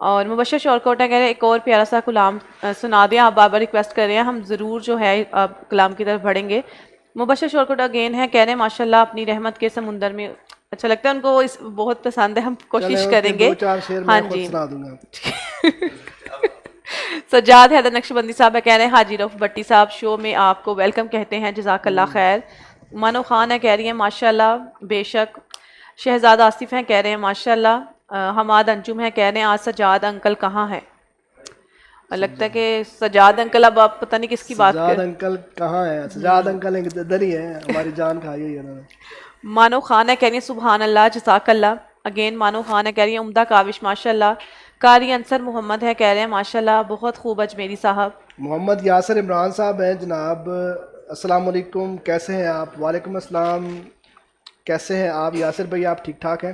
Speaker 2: اور مبشر شورکوٹا کہہ رہے ہیں ایک اور پیارا سا کلام سنا دیں. آپ بار بار ریکویسٹ کر رہے ہیں, ہم ضرور جو ہے کلام کی طرف بڑھیں گے. مبشر شورکوٹا اگین ہے, کہہ رہے ہیں ماشاء اللہ اپنی رحمت کے سمندر میں. اچھا لگتا ہے ان کو, اس بہت پسند ہے, ہم کوشش کریں گے.
Speaker 1: 2-4 شعر
Speaker 2: ہاں
Speaker 1: میں خود
Speaker 2: جی.
Speaker 1: سنا دوں گا.
Speaker 2: سجاد حیدر نقشبندی صاحب کہہ رہے ہیں حاجی رؤف بٹی صاحب شو میں آپ کو ویلکم کہتے ہیں, جزاک اللہ خیر. منو خان ہے, کہہ رہی ہیں ماشاء اللہ بے شک. شہزاد آصف ہیں, کہہ رہے ہیں ماشاء اللہ. حماد انجم ہے, کہہ رہے ہیں آج سجاد انکل کہاں ہے. لگتا ہے کہ سجاد انکل, اب آپ پتہ نہیں کس کی بات
Speaker 1: سجاد
Speaker 2: کر.
Speaker 1: انکل کہاں ہے؟ سجاد انکل ادھر ہی ہے, ہماری جان کھائی ہوئی ہے انہوں نے.
Speaker 2: مانو خان ہے, کہہ رہی ہیں سبحان اللہ جزاک اللہ. اگین مانو خان ہے, کہہ رہی ہیں عمدہ کاوش ماشاء اللہ. قاری انصر محمد ہے, کہہ رہے ہیں ماشاء اللہ بہت خوب اجمیری صاحب.
Speaker 1: محمد یاسر عمران صاحب ہیں جناب, السلام علیکم, کیسے ہیں آپ؟ وعلیکم السلام, کیسے ہیں آپ یاسر بھائی, آپ ٹھیک ٹھاک ہیں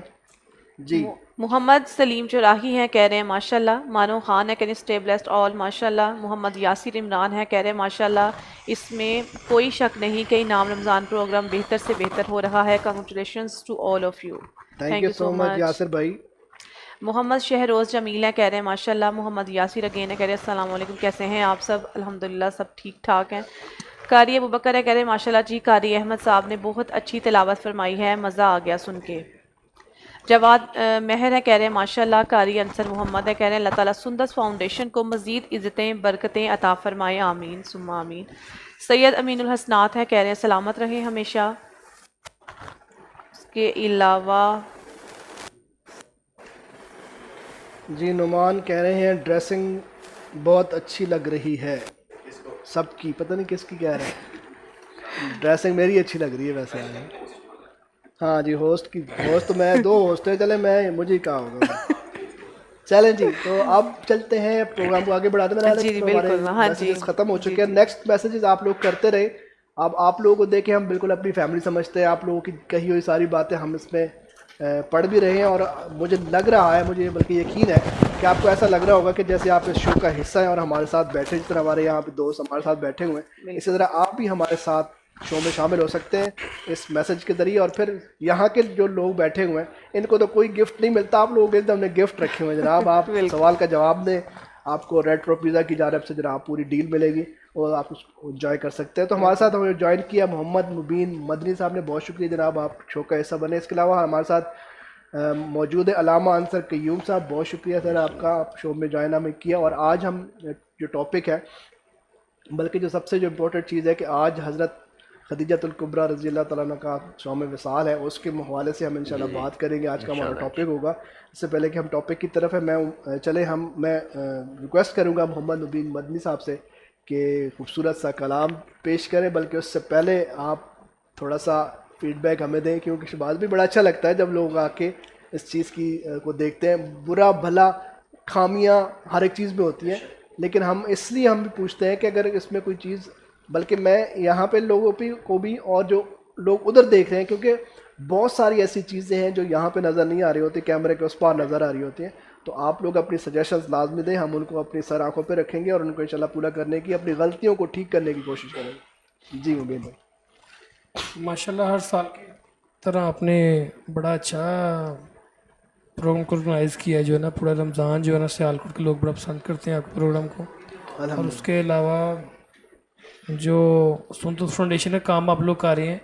Speaker 1: جی؟
Speaker 2: محمد سلیم جراحی ہیں, کہہ رہے ہیں ماشاء اللہ. مانو خان ہے, کہہ رہے ہیں اسٹے بلیسڈ آل ماشاء اللہ. محمد یاسر عمران ہے, کہہ رہے ہیں ماشاء اللہ اس میں کوئی شک نہیں کہ انعام رمضان پروگرام بہتر سے بہتر ہو رہا ہے. Congratulations to all of you.
Speaker 1: Thank you so much Yasir بھائی.
Speaker 2: محمد شہروز جمیل ہے, کہہ رہے ہیں ماشاء اللہ. محمد یاسر اگین ہے, کہہ رہے ہیں السلام علیکم, کیسے ہیں آپ سب؟ الحمدللہ سب ٹھیک ٹھاک ہیں. قاری ابوبکر ہے, کہہ رہے ہیں ماشاء اللہ جی قاری احمد صاحب نے بہت اچھی تلاوت فرمائی ہے, مزہ آ گیا سن کے. جواد مہر ہے, کہہ رہے ہیں ماشاء اللہ. قاری انصر محمد ہے, کہہ رہے ہیں اللہ تعالیٰ سندس فاؤنڈیشن کو مزید عزتیں برکتیں عطا فرمائے, آمین ثم آمین. سید امین الحسنات ہے, کہہ رہے ہیں سلامت رہیں ہمیشہ. اس کے علاوہ
Speaker 1: جی نعمان کہہ رہے ہیں ڈریسنگ بہت اچھی لگ رہی ہے سب کی, پتہ نہیں کس کی کہہ رہے ہیں. ڈریسنگ میری اچھی لگ رہی ہے ویسے. ہاں جی ہوسٹ کی, ہوسٹ میں 2 ہوسٹ ہیں, چلیں میں مجھے ہی کہا ہوگا. چلیں جی, تو اب چلتے ہیں پروگرام کو آگے بڑھاتے ہیں.
Speaker 2: جی بالکل, ہاں جی
Speaker 1: ختم ہو چکے ہیں. نیکسٹ میسیجز آپ لوگ کرتے رہے. اب آپ لوگوں کو دیکھیں ہم بالکل اپنی فیملی سمجھتے ہیں. آپ لوگوں کی کہی ہوئی ساری باتیں ہم اس میں پڑھ بھی رہے ہیں, اور مجھے لگ رہا ہے, مجھے بلکہ یقین ہے کہ آپ کو ایسا لگ رہا ہوگا کہ جیسے آپ اس شو کا حصہ ہیں اور ہمارے ساتھ بیٹھے, جس طرح ہمارے یہاں پہ دوست ہمارے ساتھ بیٹھے ہوئے ہیں, اسی طرح آپ بھی ہمارے ساتھ شو میں شامل ہو سکتے ہیں اس میسج کے ذریعے. اور پھر یہاں کے جو لوگ بیٹھے ہوئے ہیں ان کو تو کوئی گفٹ نہیں ملتا, آپ لوگوں کے لیے ہم نے گفٹ رکھے ہوئے ہیں جناب. آپ سوال کا جواب دیں, آپ کو ریٹرو پیزا کی جانب سے جناب پوری ڈیل ملے گی اور آپ اس کو انجوائے کر سکتے ہیں. تو ہمارے ساتھ ہمیں جوائن کیا محمد مبین مدنی صاحب نے, بہت شکریہ جناب, آپ شو کا حصہ بنے. اس کے علاوہ ہمارے ساتھ موجود ہے علامہ انصر قیوم صاحب, بہت شکریہ سر آپ کا, آپ شو میں جوائن ہمیں کیا. اور آج ہم جو ٹاپک ہے, بلکہ جو سب سے جو امپورٹنٹ چیز ہے کہ آج حضرت خدیجۃ الکبریٰ رضی اللہ تعالیٰ عنہ کا شوم وصال ہے, اس کے حوالے سے ہم انشاءاللہ بات کریں گے. آج کا ہمارا ٹاپک ہوگا. اس سے پہلے کہ ہم ٹاپک کی طرف ہے, میں ریکویسٹ کروں گا محمد مبین مدنی صاحب سے کہ خوبصورت سا کلام پیش کریں. بلکہ اس سے پہلے آپ تھوڑا سا فیڈ بیک ہمیں دیں, کیونکہ شباز بھی بڑا اچھا لگتا ہے جب لوگ آ کے اس چیز کی کو دیکھتے ہیں. برا بھلا خامیاں ہر ایک چیز میں ہوتی ہیں, لیکن ہم اس لیے ہم بھی پوچھتے ہیں کہ اگر اس میں کوئی چیز, بلکہ میں یہاں پہ لوگوں کو بھی اور جو لوگ ادھر دیکھ رہے ہیں, کیونکہ بہت ساری ایسی چیزیں ہیں جو یہاں پہ نظر نہیں آ رہی ہوتی, کیمرے کے اس پار نظر آ رہی ہوتی ہیں. تو آپ لوگ اپنی سجیشنز لازمی دیں, ہم ان کو اپنی سر آنکھوں پہ رکھیں گے اور ان کو انشاءاللہ پورا کرنے کی, اپنی غلطیوں کو ٹھیک کرنے کی کوشش کریں گے. جی مبین بھائی.
Speaker 8: ماشاءاللہ ہر سال کی طرح آپ نے بڑا اچھا پروگرام کو آرگنائز کیا, جو ہے نا پورا رمضان جو ہے نا سیالکوٹ کے لوگ بڑا پسند کرتے ہیں آپ کے پروگرام کو. اور اس کے علاوہ جو سنتوش فاؤنڈیشن کا کام آپ لوگ کر رہے ہیں,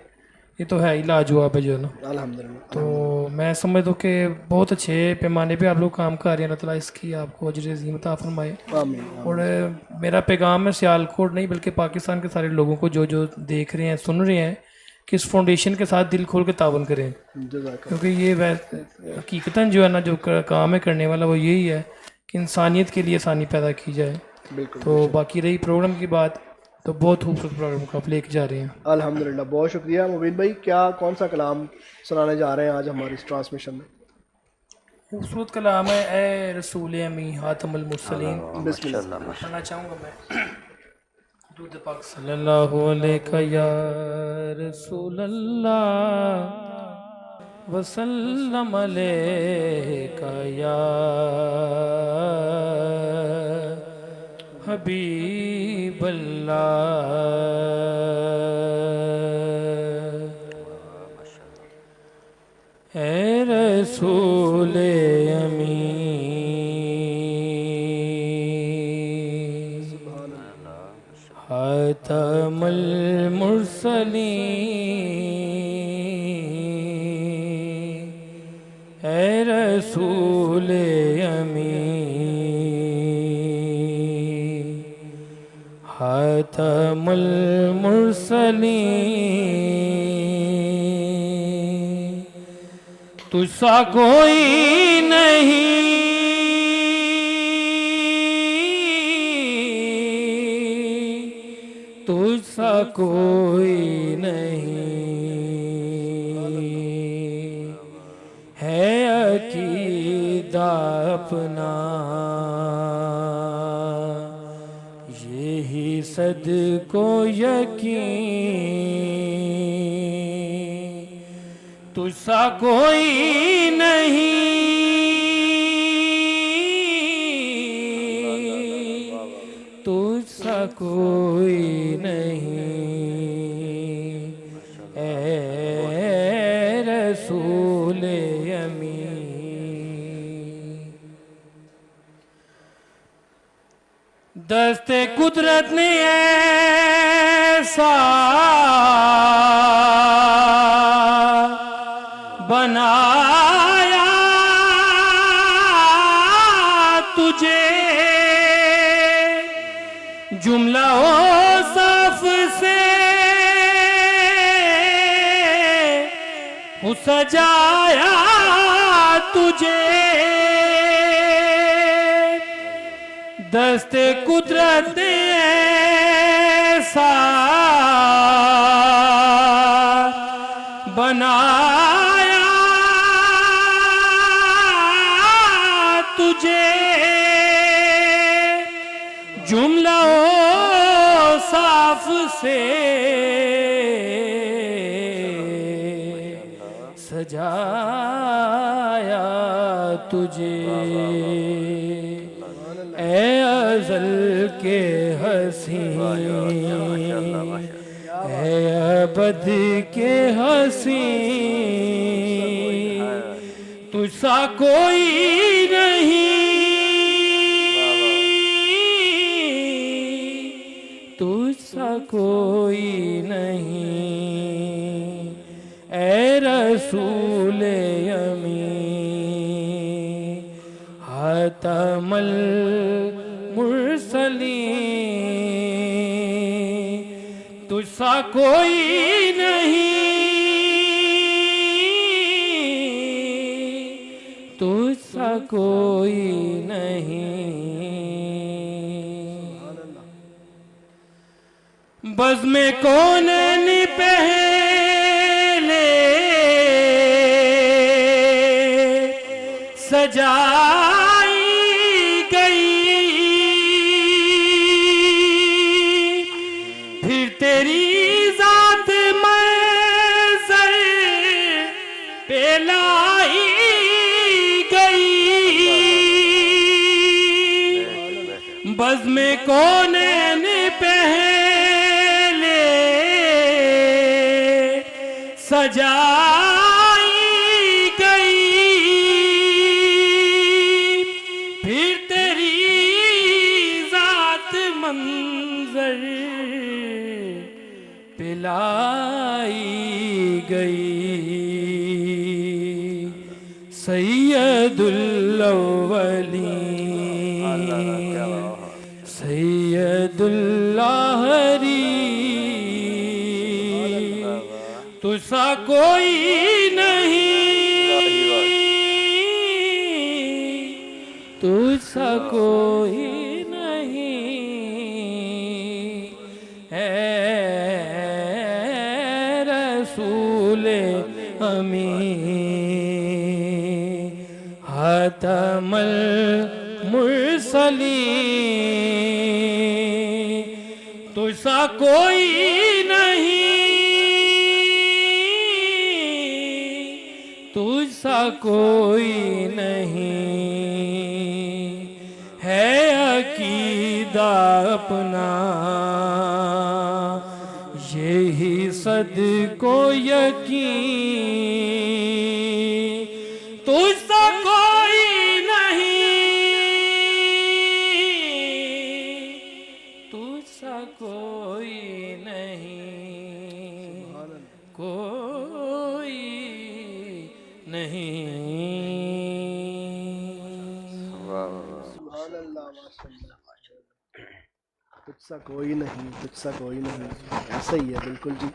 Speaker 8: یہ تو ہے ہی لاجواب ہے جو ہے نا.
Speaker 1: الحمدللہ.
Speaker 8: تو میں سمجھتا ہوں کہ بہت اچھے پیمانے پہ آپ لوگ کام کر رہے ہیں. اللہ تعالیٰ اس کی آپ کو اجر عظیم عطا فرمائے. اور میرا پیغام ہے سیالکوٹ نہیں بلکہ پاکستان کے سارے لوگوں کو جو دیکھ رہے ہیں سن رہے ہیں کہ اس فاؤنڈیشن کے ساتھ دل کھول کے تعاون کریں, کیونکہ یہ حقیقتاً جو ہے نا جو کام ہے کرنے والا وہ یہی ہے کہ انسانیت کے لیے آسانی پیدا کی جائے. تو باقی رہی پروگرام کی بات, تو بہت خوبصورت پروگرام کو آپ لے کے جا رہے ہیں.
Speaker 1: الحمدللہ, بہت شکریہ. مبین بھائی کیا کون سا کلام سنانے جا رہے ہیں آج ہماری اس ٹرانسمیشن میں؟
Speaker 8: خوبصورت کلام ہے اے رسول امی خاتم المرسلین.
Speaker 1: بسم اللہ.
Speaker 8: پڑھنا چاہوں گا میں درود پاک صلی اللہ علیہ یا رسول اللہ وسلم علیہ یا حبیب اللہ. اے رسول امی اے رسول امین خاتم المرسلین تجھ سا کوئی نہیں تجھ سا کوئی نہیں ہے عقیدہ اپنا یہی صدق و یقین تجھ سا کوئی نہیں تجھ سا کوئی نہیں اے رسول امین دست قدرت نے ایسا بنایا تجھے جملہ اوصاف سے سجایا تجھے دست قدرت نے ایسا بنایا تجھے جملہ اوصاف سے سجایا تجھے اے ازل کے حسین اے ابد کے حسین تجھ سا کوئی نہیں تجھ سا کوئی نہیں اے رسول امین خاتم المرسلین تجھ سا کوئی نہیں تجھ سا کوئی نہیں بزم کونین پہلے سجائی گئی پھر تیری ذات منظر پہ لائی گئی بزم کونین پہلے سجائی گئی پھر تیری ذات منظر پلائی گئی سید الاولین سید الآخرین تجھ سا کوئی نہیں تجھ سا کوئی نہیں اے رسول امین خاتم المرسلین تجھ سا کوئی نہیں تجھ سا کوئی نہیں ہے عقیدہ اپنا یہی صدق و یقین تجھ سا کوئی نہیں تجھ سا کوئی نہیں
Speaker 1: سبحان اللہ ماشاءاللہ. تجھ سا کوئی نہیں، تجھ سا کوئی نہیں، ایسا ہی ہے بالکل جی.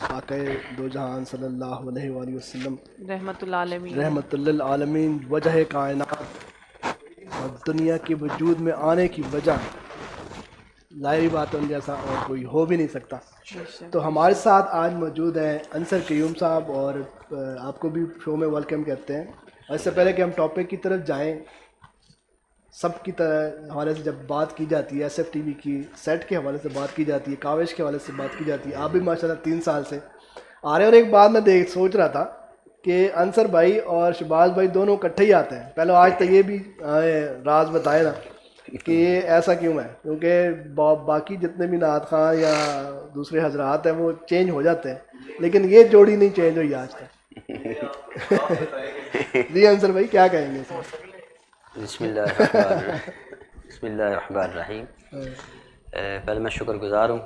Speaker 1: واقع دو جہان صلی اللہ علیہ وآلہ وسلم
Speaker 2: رحمت العالمین،
Speaker 1: رحمت للعالمین، وجہ کائنات اور دنیا کے وجود میں آنے کی وجہ، ظاہری بات ان جیسا اور کوئی ہو بھی نہیں سکتا. تو ہمارے ساتھ آج موجود ہیں انصر قیوم صاحب، اور آپ کو بھی شو میں ویلکم کہتے ہیں. اس سے پہلے کہ ہم ٹاپک کی طرف جائیں، سب کی طرح حوالے سے جب بات کی جاتی ہے ایس ایف ٹی وی کی سیٹ کے حوالے سے بات کی جاتی ہے، کاوش کے حوالے سے بات کی جاتی ہے. آپ بھی ماشاءاللہ 3 سال سے آ رہے ہیں. اور ایک بات میں سوچ رہا تھا کہ انصر بھائی اور شہباز بھائی دونوں اکٹھے ہی آتے ہیں. پہلے آج تک یہ بھی راز بتائے نا کہ یہ ایسا کیوں ہے، کیونکہ باقی جتنے بھی نعت خواں یا دوسرے حضرات ہیں وہ چینج ہو جاتے ہیں، لیکن یہ جوڑی نہیں چینج ہوئی آج تک. جی انصر بھائی کیا کہیں گے؟
Speaker 9: بسم اللہ الرحمن الرحیم. پہلے میں شکر گزار ہوں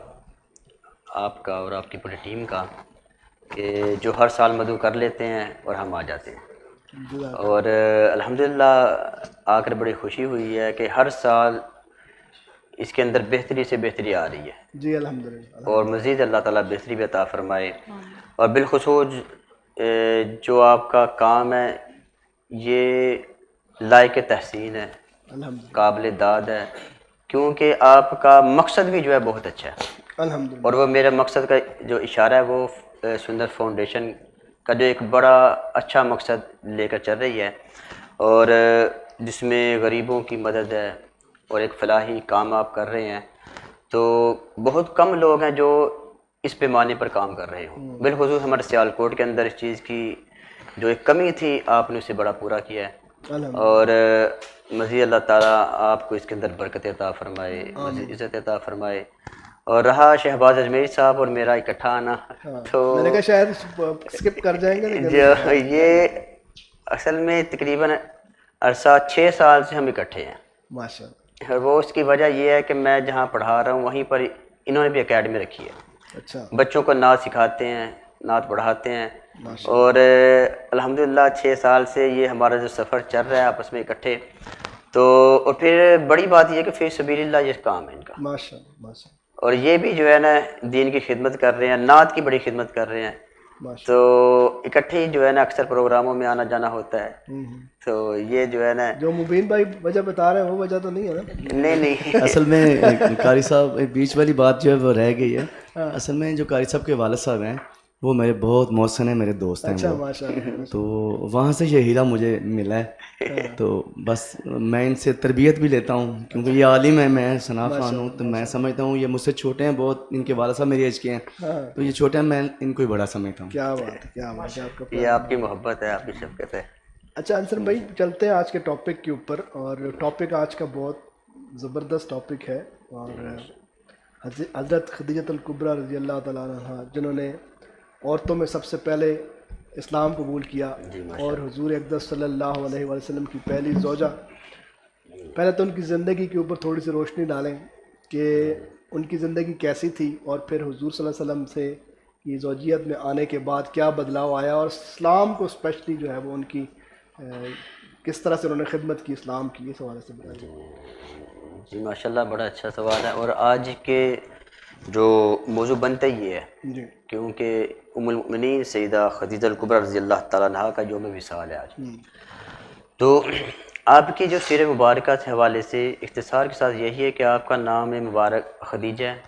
Speaker 9: آپ کا اور آپ کی پوری ٹیم کا کہ جو ہر سال مدعو کر لیتے ہیں اور ہم آ جاتے ہیں. اور الحمدللہ آ کر بڑی خوشی ہوئی ہے کہ ہر سال اس کے اندر بہتری سے بہتری آ رہی ہے.
Speaker 1: جی الحمدللہ.
Speaker 9: اور مزید اللہ تعالیٰ بہتری بھی عطا فرمائے. اور بالخصوص جو آپ کا کام ہے یہ لائق تحسین ہے، قابل داد ہے، کیونکہ آپ کا مقصد بھی جو ہے بہت اچھا ہے.
Speaker 1: الحمدللہ.
Speaker 9: اور وہ میرے مقصد کا جو اشارہ ہے وہ سندر فاؤنڈیشن کا جو ایک بڑا اچھا مقصد لے کر چل رہی ہے، اور جس میں غریبوں کی مدد ہے اور ایک فلاحی کام آپ کر رہے ہیں. تو بہت کم لوگ ہیں جو اس پیمانے پر کام کر رہے ہوں. بالخصوص ہمارے سیالکوٹ کے اندر اس چیز کی جو ایک کمی تھی آپ نے اسے بڑا پورا کیا ہے. اور مزید اللہ تعالیٰ آپ کو اس کے اندر برکت عطا فرمائے، مزید عزت عطا فرمائے. اور رہا شہباز اجمیری صاحب اور میرا اکٹھا آنا، تو
Speaker 1: میں نے کہا شاید اسکپ کر جائیں گے،
Speaker 9: یہ اصل میں تقریباً عرصہ 6 سال سے ہم اکٹھے ہیں
Speaker 1: ماشاءاللہ.
Speaker 9: اور وہ اس کی وجہ یہ ہے کہ میں جہاں پڑھا رہا ہوں وہیں پر انہوں نے بھی اکیڈمی رکھی ہے.
Speaker 1: اچھا.
Speaker 9: بچوں کو نعت سکھاتے ہیں، نعت پڑھاتے ہیں. اور الحمدللہ 6 سال سے یہ ہمارا جو سفر چل رہا ہے آپس میں اکٹھے. تو اور پھر بڑی بات یہ ہے کہ فی سبیل اللہ یہ کام ہے ان کا
Speaker 1: ماشاءاللہ.
Speaker 9: اور یہ بھی جو ہے نا دین کی خدمت کر رہے ہیں، نعت کی بڑی خدمت کر رہے ہیں. تو اکٹھے ہی جو ہے نا اکثر پروگراموں میں آنا جانا ہوتا ہے. تو یہ جو ہے نا
Speaker 1: جو مبین بھائی وجہ بتا رہے ہیں وہ وجہ تو نہیں ہے نا؟
Speaker 9: نہیں
Speaker 4: اصل میں قاری صاحب بیچ والی بات جو ہے وہ رہ گئی ہے. اصل میں جو قاری صاحب کے والد صاحب ہیں وہ میرے بہت محسن ہیں، میرے دوست ہیں.
Speaker 1: اچھا ماشاءاللہ.
Speaker 4: تو وہاں سے یہ ہیرا مجھے ملا ہے. تو بس میں ان سے تربیت بھی لیتا ہوں کیونکہ یہ عالم ہے، میں ثنا خان ہوں. تو میں سمجھتا ہوں یہ مجھ سے چھوٹے ہیں بہت، ان کے والد صاحب میری ایج کے ہیں، تو یہ چھوٹے ہیں، میں ان کو ہی بڑا سمجھتا ہوں.
Speaker 1: کیا بات ہے، کیا بات ہے.
Speaker 9: یہ آپ کی محبت ہے، آپ کی شفقت ہے.
Speaker 1: اچھا انصر بھائی چلتے ہیں آج کے ٹاپک کے اوپر. اور ٹاپک آج کا بہت زبردست ٹاپک ہے. اور حضرت خدیجۃ الکبریٰ رضی اللہ تعالیٰ عنہا جنہوں نے عورتوں میں سب سے پہلے اسلام قبول کیا، اور حضور اقدس صلی اللہ علیہ وسلم کی پہلی زوجہ. پہلے تو ان کی زندگی کے اوپر تھوڑی سی روشنی ڈالیں کہ ان کی زندگی کیسی تھی، اور پھر حضور صلی اللہ علیہ وسلم سے کی زوجیت میں آنے کے بعد کیا بدلاؤ آیا، اور اسلام کو اسپیشلی جو ہے وہ ان کی کس طرح سے انہوں نے خدمت کی اسلام کی، اس حوالے سے بتائیے.
Speaker 9: جی ماشاءاللہ بڑا اچھا سوال ہے. اور آج کے جو موضوع بنتا ہی ہے کیونکہ ام المؤمنین سیدہ خدیجہ الکبریٰ رضی اللہ تعالیٰ عنہا کا یوم وصال ہے آج. تو آپ کی جو سیر مبارکہ کے حوالے سے اختصار کے ساتھ یہی ہے کہ آپ کا نام مبارک خدیجہ ہے،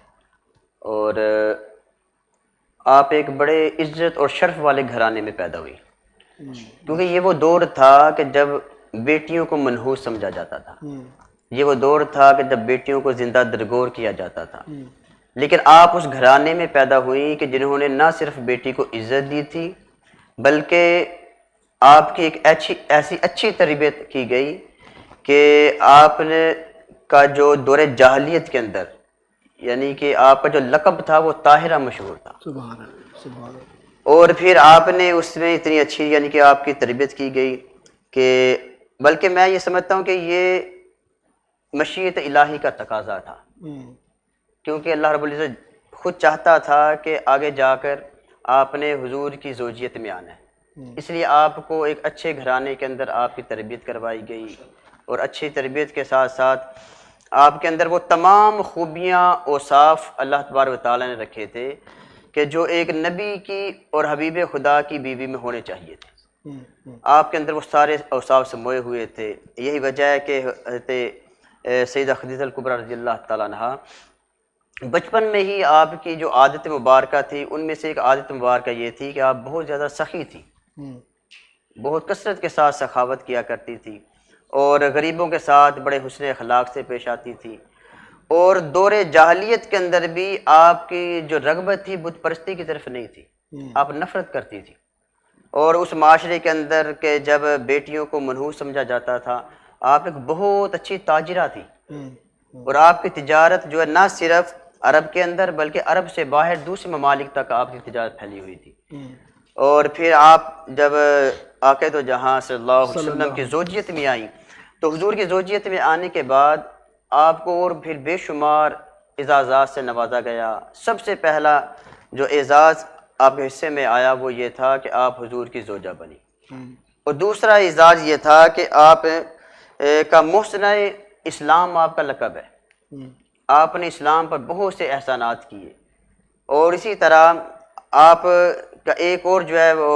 Speaker 9: اور آپ ایک بڑے عزت اور شرف والے گھرانے میں پیدا ہوئی. کیونکہ یہ وہ دور تھا کہ جب بیٹیوں کو منحوس سمجھا جاتا تھا، یہ وہ دور تھا کہ جب بیٹیوں کو زندہ درگور کیا جاتا تھا. لیکن آپ اس گھرانے میں پیدا ہوئی کہ جنہوں نے نہ صرف بیٹی کو عزت دی تھی بلکہ آپ کی ایک ایسی اچھی تربیت کی گئی کہ آپ نے کا جو دور جاہلیت کے اندر یعنی کہ آپ کا جو لقب تھا وہ طاہرہ مشہور تھا.
Speaker 1: سبحان اللہ سبحان اللہ.
Speaker 9: اور پھر آپ نے اس میں اتنی اچھی یعنی کہ آپ کی تربیت کی گئی کہ بلکہ میں یہ سمجھتا ہوں کہ یہ مشیت الہی کا تقاضا تھا، کیونکہ اللہ رب العزت خود چاہتا تھا کہ آگے جا کر آپ نے حضور کی زوجیت میں آنا ہے. اس لیے آپ کو ایک اچھے گھرانے کے اندر آپ کی تربیت کروائی گئی، اور اچھی تربیت کے ساتھ ساتھ آپ کے اندر وہ تمام خوبیاں اوصاف اللہ تبارک و تعالیٰ نے رکھے تھے کہ جو ایک نبی کی اور حبیب خدا کی بیوی میں ہونے چاہیے تھے. آپ کے اندر وہ سارے اوصاف سموئے ہوئے تھے. یہی وجہ ہے کہ حضرت سیدہ خدیجہ الکبریٰ رضی اللہ تعالیٰ عنہا بچپن میں ہی آپ کی جو عادت مبارکہ تھی، ان میں سے ایک عادت مبارکہ یہ تھی کہ آپ بہت زیادہ سخی تھی، بہت کثرت کے ساتھ سخاوت کیا کرتی تھی، اور غریبوں کے ساتھ بڑے حسن اخلاق سے پیش آتی تھی. اور دور جاہلیت کے اندر بھی آپ کی جو رغبت تھی بت پرستی کی طرف نہیں تھی، آپ نفرت کرتی تھی. اور اس معاشرے کے اندر کہ جب بیٹیوں کو منحوس سمجھا جاتا تھا، آپ ایک بہت اچھی تاجرہ تھی، اور آپ کی تجارت جو ہے نہ صرف عرب کے اندر بلکہ عرب سے باہر دوسرے ممالک تک آپ کی تجارت پھیلی ہوئی تھی. اور پھر آپ جب آقا دو جہاں صلی اللہ علیہ وسلم کی زوجیت میں آئیں تو حضور کی زوجیت میں آنے کے بعد آپ کو اور پھر بے شمار اعزازات سے نوازا گیا. سب سے پہلا جو اعزاز آپ کے حصے میں آیا وہ یہ تھا کہ آپ حضور کی زوجہ بنی، اور دوسرا اعزاز یہ تھا کہ آپ کا محسنہ اسلام آپ کا لقب ہے. آپ نے اسلام پر بہت سے احسانات کیے. اور اسی طرح آپ کا ایک اور جو ہے وہ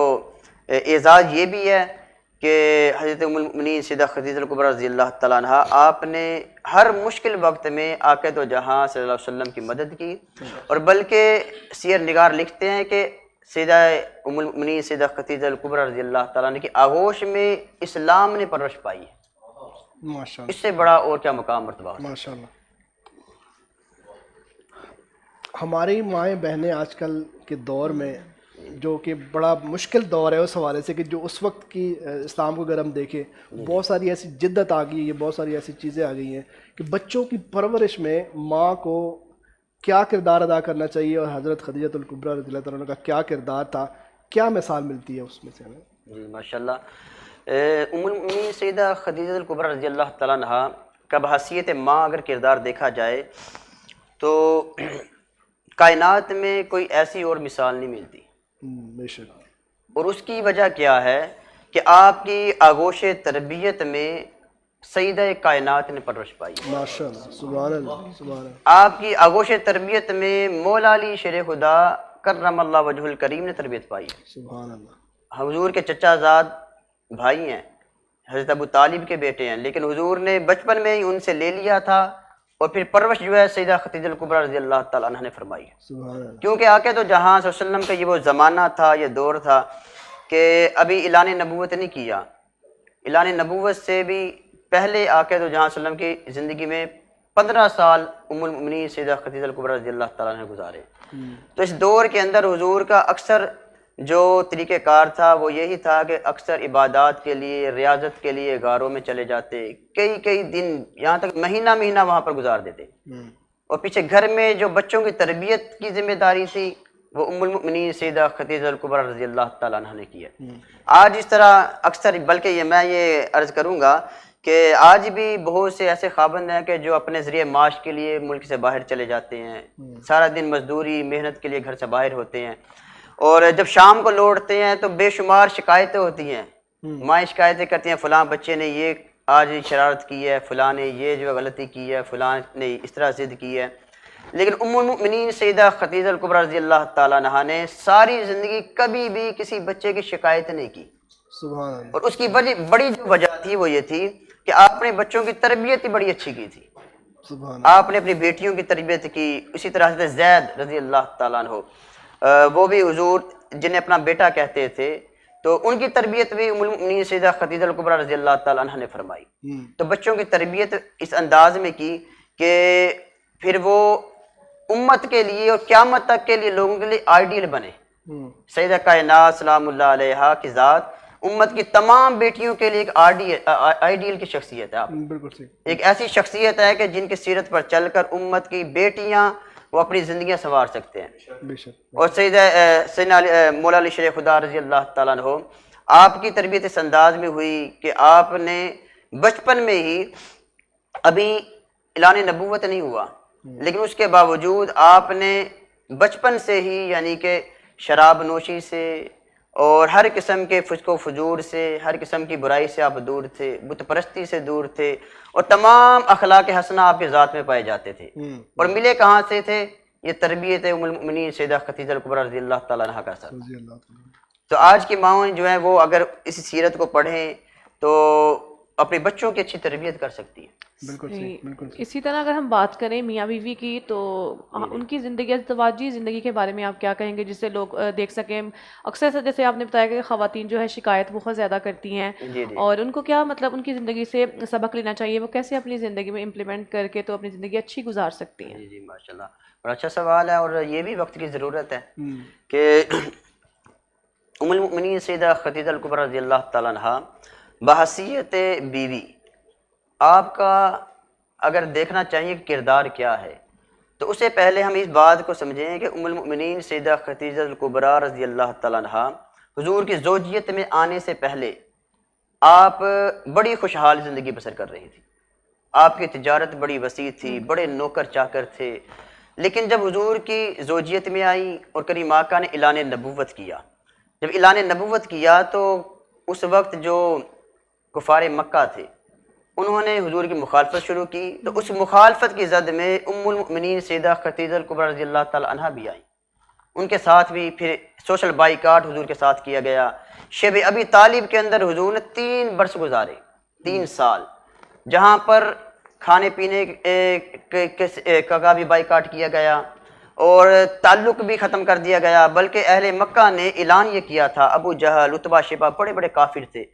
Speaker 9: اعزاز یہ بھی ہے کہ حضرت ام المؤمنین سیدہ خدیجہ الکبریٰ رضی اللہ تعالیٰ عنہا آپ نے ہر مشکل وقت میں آقا دو جہاں صلی اللہ علیہ وسلم کی مدد کی. اور بلکہ سیر نگار لکھتے ہیں کہ سیدہ ام المؤمنین سیدہ خدیجہ الکبریٰ رضی اللہ تعالیٰ عنہ کی آغوش میں اسلام نے پرورش پائی ہے.
Speaker 1: ماشاءاللہ،
Speaker 9: اس سے بڑا اور کیا مقام مرتبہ ہے.
Speaker 1: ماشاءاللہ. ہماری مائیں بہنیں آج کل کے دور میں جو کہ بڑا مشکل دور ہے اس حوالے سے کہ جو اس وقت کی اسلام کو اگر ہم دیکھیں بہت ساری ایسی جدت آ گئی ہے، بہت ساری ایسی چیزیں آ گئی ہیں کہ بچوں کی پرورش میں ماں کو کیا کردار ادا کرنا چاہیے، اور حضرت خدیجہ الکبریٰ رضی اللہ تعالیٰ عنہ کا کیا کردار تھا، کیا مثال ملتی ہے اس میں سے ہمیں؟
Speaker 9: جی ماشاءاللہ. ام المؤمنین سیدہ خدیجہ الکبریٰ رضی اللہ تعالیٰ عنہ کا بحیثیت ماں اگر کردار دیکھا جائے تو کائنات میں کوئی ایسی اور مثال نہیں ملتی.
Speaker 1: بے شک.
Speaker 9: اور اس کی وجہ کیا ہے کہ آپ کی آغوش تربیت میں سیدہ کائنات نے پرورش پائی.
Speaker 1: ماشاءاللہ، سبحان اللہ، سبحان اللہ.
Speaker 9: آپ کی آغوش تربیت میں مولا علی شیر خدا کرم اللہ وجہ الکریم نے تربیت پائی.
Speaker 1: سبحان اللہ.
Speaker 9: حضور کے چچا زاد بھائی ہیں، حضرت ابو طالب کے بیٹے ہیں، لیکن حضور نے بچپن میں ہی ان سے لے لیا تھا، اور پھر پرورش جو ہے سیدہ خدیجہ الکبریٰ رضی اللہ تعالیٰ عنہ نے فرمائی ہے. کیونکہ آقا تو جہاں صلی اللہ علیہ وسلم کا یہ وہ زمانہ تھا، یہ دور تھا کہ ابھی اعلان نبوت نہیں کیا. اعلان نبوت سے بھی پہلے آقا تو جہاں صلی اللہ علیہ وسلم کی زندگی میں 15 سال ام المؤمنین سیدہ خدیجہ الکبریٰ رضی اللہ تعالیٰ عنہ گزارے. تو اس دور کے اندر حضور کا اکثر جو طریقہ کار تھا وہ یہی تھا کہ اکثر عبادات کے لیے، ریاضت کے لیے غاروں میں چلے جاتے، کئی دن یہاں تک مہینہ وہاں پر گزار دیتے. اور پیچھے گھر میں جو بچوں کی تربیت کی ذمہ داری تھی وہ ام المؤمنین سیدہ خدیجہ الکبریٰ رضی اللہ تعالیٰ عنہ نے کی ہے. آج اس طرح اکثر، بلکہ میں یہ عرض کروں گا کہ آج بھی بہت سے ایسے خاوند ہیں کہ جو اپنے ذریعے معاش کے لیے ملک سے باہر چلے جاتے ہیں، سارا دن مزدوری محنت کے لیے گھر سے باہر ہوتے ہیں، اور جب شام کو لوٹتے ہیں تو بے شمار شکایتیں ہوتی ہیں. مائیں شکایتیں کرتی ہیں فلاں بچے نے یہ آج شرارت کی ہے، فلاں نے یہ جو غلطی کی ہے، فلاں نے اس طرح ضد کی ہے. لیکن ام المؤمنین سیدہ خدیجہ الکبریٰ رضی اللہ تعالیٰ عنہ نے ساری زندگی کبھی بھی کسی بچے کی شکایت نہیں کی.
Speaker 1: سبحان اللہ.
Speaker 9: اور اس کی بڑی جو وجہ تھی وہ یہ تھی کہ آپ نے بچوں کی تربیت ہی بڑی اچھی کی تھی. آپ نے اپنی بیٹیوں کی تربیت کی. اسی طرح حضرت زید رضی اللہ تعالیٰ عنہ وہ بھی حضور جنہیں اپنا بیٹا کہتے تھے، تو ان کی تربیت بھی ام المؤمنین سیدہ خدیجہ الکبریٰ رضی اللہ تعالیٰ عنہ نے فرمائی. تو بچوں کی تربیت اس انداز میں کی کہ پھر وہ امت کے لیے اور قیامت تک کے لیے لوگوں کے لیے آئیڈیل بنے. سیدہ کائنات سلام اللہ علیہا کی ذات امت کی تمام بیٹیوں کے لیے ایک آئیڈیل کی شخصیت ہے. آپ
Speaker 1: بالکل صحیح.
Speaker 9: ایک ایسی شخصیت ہے کہ جن کی سیرت پر چل کر امت کی بیٹیاں وہ اپنی زندگیاں سنوار سکتے ہیں. اور سیدنا مولا علی شیر خدا رضی اللہ تعالیٰ عنہ آپ کی تربیت اس انداز میں ہوئی کہ آپ نے بچپن میں ہی، ابھی اعلان نبوت نہیں ہوا لیکن اس کے باوجود آپ نے بچپن سے ہی یعنی کہ شراب نوشی سے اور ہر قسم کے فسق و فجور سے، ہر قسم کی برائی سے آپ دور تھے، بت پرستی سے دور تھے، اور تمام اخلاق حسنہ آپ کے ذات میں پائے جاتے تھے. اور ملے کہاں سے تھے؟ یہ تربیت ام المؤمنین سیدہ خدیجہ الکبریٰ رضی اللہ تعالیٰ عنہا کا اثر. تو آج کی ماؤں جو ہیں وہ اگر اس سیرت کو پڑھیں تو اپنے بچوں کی اچھی تربیت کر سکتی ہیں.
Speaker 1: بالکل صحیح، بالکل صحیح.
Speaker 2: اسی طرح اگر ہم بات کریں میاں بیوی کی تو ان کی زندگی، ازدواجی زندگی کے بارے میں آپ کیا کہیں گے جس سے لوگ دیکھ سکیں؟ اکثر سے جیسے آپ نے بتایا کہ خواتین جو ہے شکایت بہت زیادہ کرتی ہیں، اور ان کو کیا مطلب ان کی زندگی سے سبق لینا چاہیے، وہ کیسے اپنی زندگی میں امپلیمنٹ کر کے تو اپنی زندگی اچھی گزار سکتی ہیں؟
Speaker 9: جی ماشاء اللہ، بڑا اچھا سوال ہے، اور یہ بھی وقت کی ضرورت ہے کہ ام المؤمنین سیدہ خدیجہ الکبریٰ رضی اللہ تعالیٰ عنہا بحیثیت بیوی آپ کا اگر دیکھنا چاہیے کہ کردار کیا ہے، تو اس سے پہلے ہم اس بات کو سمجھیں کہ ام المؤمنین سیدہ خدیجہ الکبریٰ رضی اللہ تعالیٰ عنہا حضور کی زوجیت میں آنے سے پہلے آپ بڑی خوشحال زندگی بسر کر رہی تھی. آپ کی تجارت بڑی وسیع تھی، بڑے نوکر چاکر تھے. لیکن جب حضور کی زوجیت میں آئی اور کریم آقا نے اعلان نبوت کیا، جب اعلان نبوت کیا تو اس وقت جو کفار مکہ تھے انہوں نے حضور کی مخالفت شروع کی. تو اس مخالفت کی زد میں ام المؤمنین سیدہ خدیجہ الکبریٰ رضی اللہ تعالی عنہا بھی آئیں. ان کے ساتھ بھی پھر سوشل بائیکاٹ حضور کے ساتھ کیا گیا. شیب ابی طالب کے اندر حضور نے 3 برس گزارے، 3 سال، جہاں پر کھانے پینے کا بھی بائیکاٹ کیا گیا اور تعلق بھی ختم کر دیا گیا. بلکہ اہل مکہ نے اعلان یہ کیا تھا، ابو جہل، عتبہ، شیبہ، بڑے بڑے کافر تھے،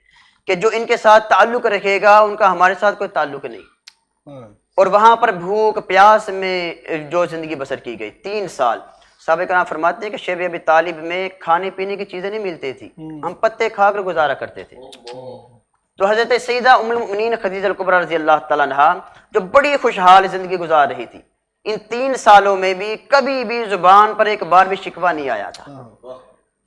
Speaker 9: کہ جو ان کے ساتھ تعلق رکھے گا ان کا ہمارے ساتھ کوئی تعلق نہیں. اور وہاں پر بھوک پیاس میں جو زندگی بسر کی گئی 3 سال. صحابہ کرام فرماتے ہیں کہ شیب ابی طالب میں کھانے پینے کی چیزیں نہیں ملتی تھی، ہم پتے کھا کر گزارا کرتے تھے. تو حضرت سیدہ ام المؤمنین خدیجہ الکبریٰ رضی اللہ تعالیٰ عنہا جو بڑی خوشحال زندگی گزار رہی تھی، ان 3 سالوں میں بھی کبھی بھی زبان پر ایک بار بھی شکوہ نہیں آیا تھا.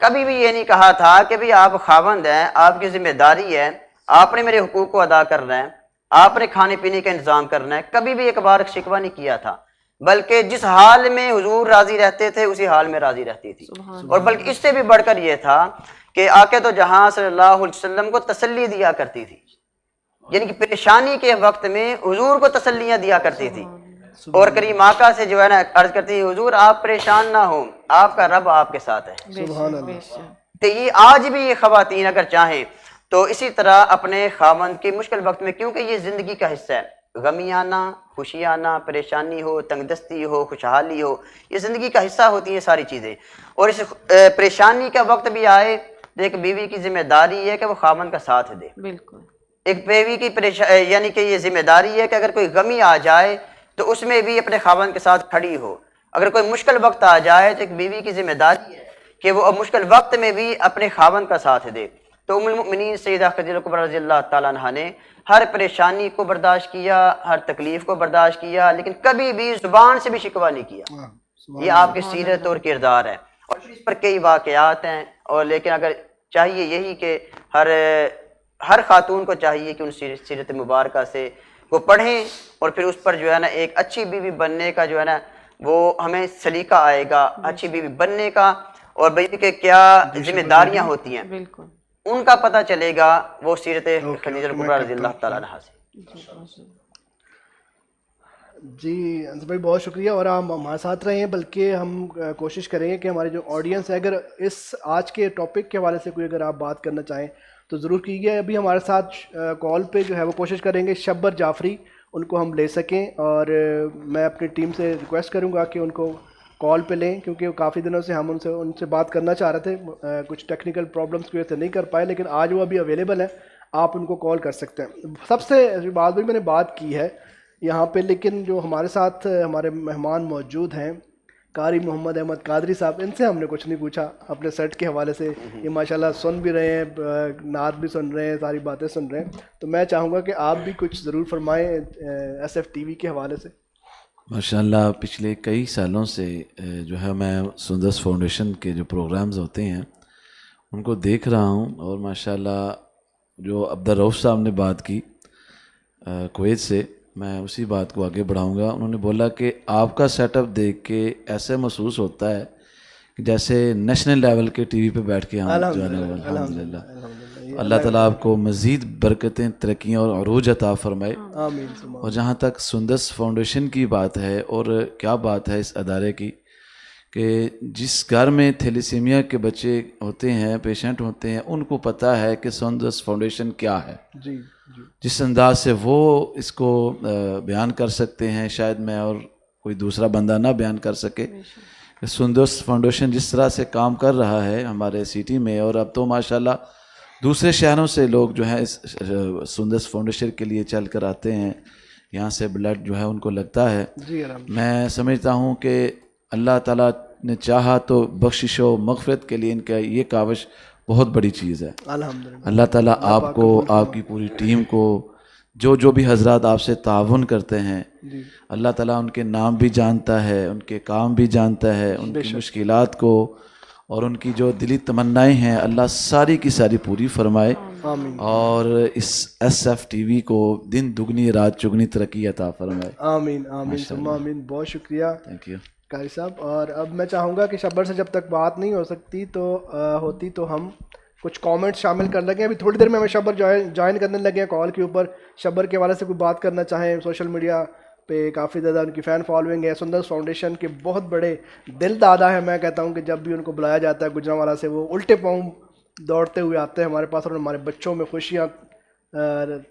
Speaker 9: کبھی بھی یہ نہیں کہا تھا کہ بھی آپ خاوند ہیں، آپ کی ذمہ داری ہے، آپ نے میرے حقوق کو ادا کرنا ہے، آپ نے کھانے پینے کا انتظام کرنا ہے. کبھی بھی ایک بار شکوہ نہیں کیا تھا، بلکہ جس حال میں حضور راضی رہتے تھے اسی حال میں راضی رہتی تھی. اور بلکہ اس سے بھی بڑھ کر یہ تھا کہ آقا تو جہاں صلی اللہ علیہ وسلم کو تسلی دیا کرتی تھی، یعنی کہ پریشانی کے وقت میں حضور کو تسلیاں دیا کرتی تھی. اور کریم آقا سے جو ہے نا عرض کرتی ہے، حضور آپ پریشان نہ ہوں، آپ کا رب آپ کے ساتھ ہے.
Speaker 1: سبحان اللہ.
Speaker 9: تو یہ آج بھی یہ خواتین اگر چاہیں تو اسی طرح اپنے خاوند کے مشکل وقت میں، کیونکہ یہ زندگی کا حصہ ہے، غمی آنا، خوشی آنا، پریشانی ہو، تنگ دستی ہو، خوشحالی ہو، یہ زندگی کا حصہ ہوتی ہیں ساری چیزیں. اور اس پریشانی کا وقت بھی آئے تو ایک بیوی کی ذمہ داری ہے کہ وہ خاوند کا ساتھ دے.
Speaker 2: بالکل.
Speaker 9: ایک بیوی کی یعنی کہ یہ ذمہ داری ہے کہ اگر کوئی غمی آ جائے تو اس میں بھی اپنے خاوند کے ساتھ کھڑی ہو. اگر کوئی مشکل وقت آ جائے تو ایک بیوی کی ذمہ داری ہے کہ وہ مشکل وقت میں بھی اپنے خاوند کا ساتھ دے. تو ام المؤمنین سیدہ خدیجہ الکبریٰ رضی اللہ تعالیٰ عنہا نے ہر پریشانی کو برداشت کیا، ہر تکلیف کو برداشت کیا، لیکن کبھی بھی زبان سے بھی شکوہ نہیں کیا. یہ آپ کی سیرت اور کردار ہے. اور اس پر کئی واقعات ہیں، اور لیکن اگر چاہیے یہی کہ ہر خاتون کو چاہیے کہ ان سیرت مبارکہ سے وہ پڑھیں، اور پھر اس پر جو ہے نا ایک اچھی بیوی بننے کا جو ہے نا وہ ہمیں سلیقہ آئے گا، اچھی بیوی بننے کا، اور بیوی کے کیا ذمہ داریاں ہوتی ہیں ان کا پتہ چلے گا وہ سیرت خدیجہ الکبریٰ رضی اللہ تعالیٰ عنہا سے.
Speaker 1: جی انس بھائی بہت شکریہ، اور آپ ہمارے ساتھ رہے ہیں. بلکہ ہم کوشش کریں گے کہ ہماری جو آڈینس ہے اگر اس آج کے ٹاپک کے حوالے سے کوئی اگر آپ بات کرنا چاہیں تو ضرور کیجیے. ابھی ہمارے ساتھ کال پہ جو ہے وہ کوشش کریں گے شبر جعفری، ان کو ہم لے سکیں، اور میں اپنی ٹیم سے ریکویسٹ کروں گا کہ ان کو کال پہ لیں، کیونکہ کافی دنوں سے ہم ان سے بات کرنا چاہ رہے تھے، کچھ ٹیکنیکل پرابلمس کی وجہ سے نہیں کر پائے، لیکن آج وہ ابھی اویلیبل ہیں، آپ ان کو کال کر سکتے ہیں. سب سے بات بھی میں نے بات کی ہے یہاں پہ، لیکن جو ہمارے ساتھ ہمارے مہمان موجود ہیں قاری محمد احمد قادری صاحب، ان سے ہم نے کچھ نہیں پوچھا اپنے سیٹ کے حوالے سے. یہ ماشاءاللہ سن بھی رہے ہیں، نعت بھی سن رہے ہیں، ساری باتیں سن رہے ہیں، تو میں چاہوں گا کہ آپ بھی کچھ ضرور فرمائیں ایس ایف ٹی وی کے حوالے سے.
Speaker 10: ماشاءاللہ پچھلے کئی سالوں سے جو ہے میں سندس فاؤنڈیشن کے جو پروگرامز ہوتے ہیں ان کو دیکھ رہا ہوں، اور ماشاءاللہ جو عبدالرؤف صاحب نے بات کی کویت سے، میں اسی بات کو آگے بڑھاؤں گا. انہوں نے بولا کہ آپ کا سیٹ اپ دیکھ کے ایسے محسوس ہوتا ہے کہ جیسے نیشنل لیول کے ٹی وی پہ بیٹھ کے ہم جو ہے نا الحمدللہ اللہ تعالیٰ آپ کو مزید برکتیں، ترقیاں اور عروج عطا فرمائے. اور جہاں تک سندس فاؤنڈیشن کی بات ہے، اور کیا بات ہے اس ادارے کی، کہ جس گھر میں تھیلیسیمیا کے بچے ہوتے ہیں، پیشنٹ ہوتے ہیں، ان کو پتہ ہے کہ سندس فاؤنڈیشن کیا ہے. جس انداز سے وہ اس کو بیان کر سکتے ہیں، شاید میں اور کوئی دوسرا بندہ نہ بیان کر سکے. سندس فاؤنڈیشن جس طرح سے کام کر رہا ہے ہمارے سٹی میں، اور اب تو ماشاءاللہ دوسرے شہروں سے لوگ جو ہیں اس سندس فاؤنڈیشن کے لیے چل کر آتے ہیں، یہاں سے بلڈ جو ہے ان کو لگتا ہے. میں سمجھتا ہوں کہ اللہ تعالیٰ نے چاہا تو بخشش و مغفرت کے لیے ان کا یہ کاوش بہت بڑی چیز ہے. اللہ تعالیٰ آپ کو، آپ کی پوری ٹیم کو، جو بھی حضرات آپ سے تعاون کرتے ہیں، اللہ تعالیٰ ان کے نام بھی جانتا ہے، ان کے کام بھی جانتا ہے، ان کی مشکلات کو اور ان کی جو دلی تمنائیں ہیں اللہ ساری کی ساری پوری فرمائے. اور اس ایس ایف ٹی وی کو دن دگنی رات چگنی ترقی عطا فرمائے.
Speaker 1: آمین آمین ثم آمین. بہت شکریہ قاری صاحب. اور اب میں چاہوں گا کہ شبر سے جب تک بات نہیں ہو سکتی تو ہم کچھ کامنٹ شامل کر لگے. ابھی تھوڑی دیر میں ہمیں شبر جوائن کرنے لگے ہیں کال کے اوپر. شبر کے حوالے سے کوئی بات کرنا چاہیں، سوشل میڈیا پہ کافی زیادہ ان کی فین فالوئنگ ہے. سندس فاؤنڈیشن کے بہت بڑے دل دادا ہیں. میں کہتا ہوں کہ جب بھی ان کو بلایا جاتا ہے گجرانوالا سے، وہ الٹے پاؤں دوڑتے ہوئے آتے ہیں ہمارے پاس اور ہمارے بچوں میں خوشیاں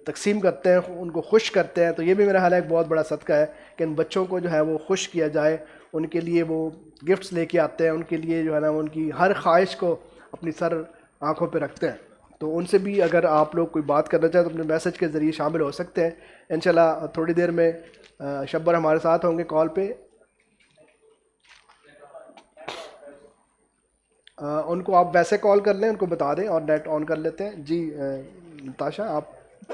Speaker 1: تقسیم کرتے ہیں، ان کو خوش کرتے ہیں. تو یہ بھی میرا خیال ہے ایک بہت بڑا صدقہ ہے کہ ان بچوں کو جو ہے وہ خوش کیا جائے. ان کے لیے وہ گفٹس لے کے آتے ہیں، ان کے لیے جو ہے نا ان کی ہر خواہش کو اپنی سر آنکھوں پہ رکھتے ہیں. تو ان سے بھی اگر آپ لوگ کوئی بات کرنا چاہیں تو اپنے میسج کے ذریعے شامل ہو سکتے ہیں. انشاءاللہ تھوڑی دیر میں شبر ہمارے ساتھ ہوں گے کال پہ. ان کو آپ ویسے کال کر لیں، ان کو بتا دیں اور نیٹ آن کر لیتے ہیں. جی نتاشا آپ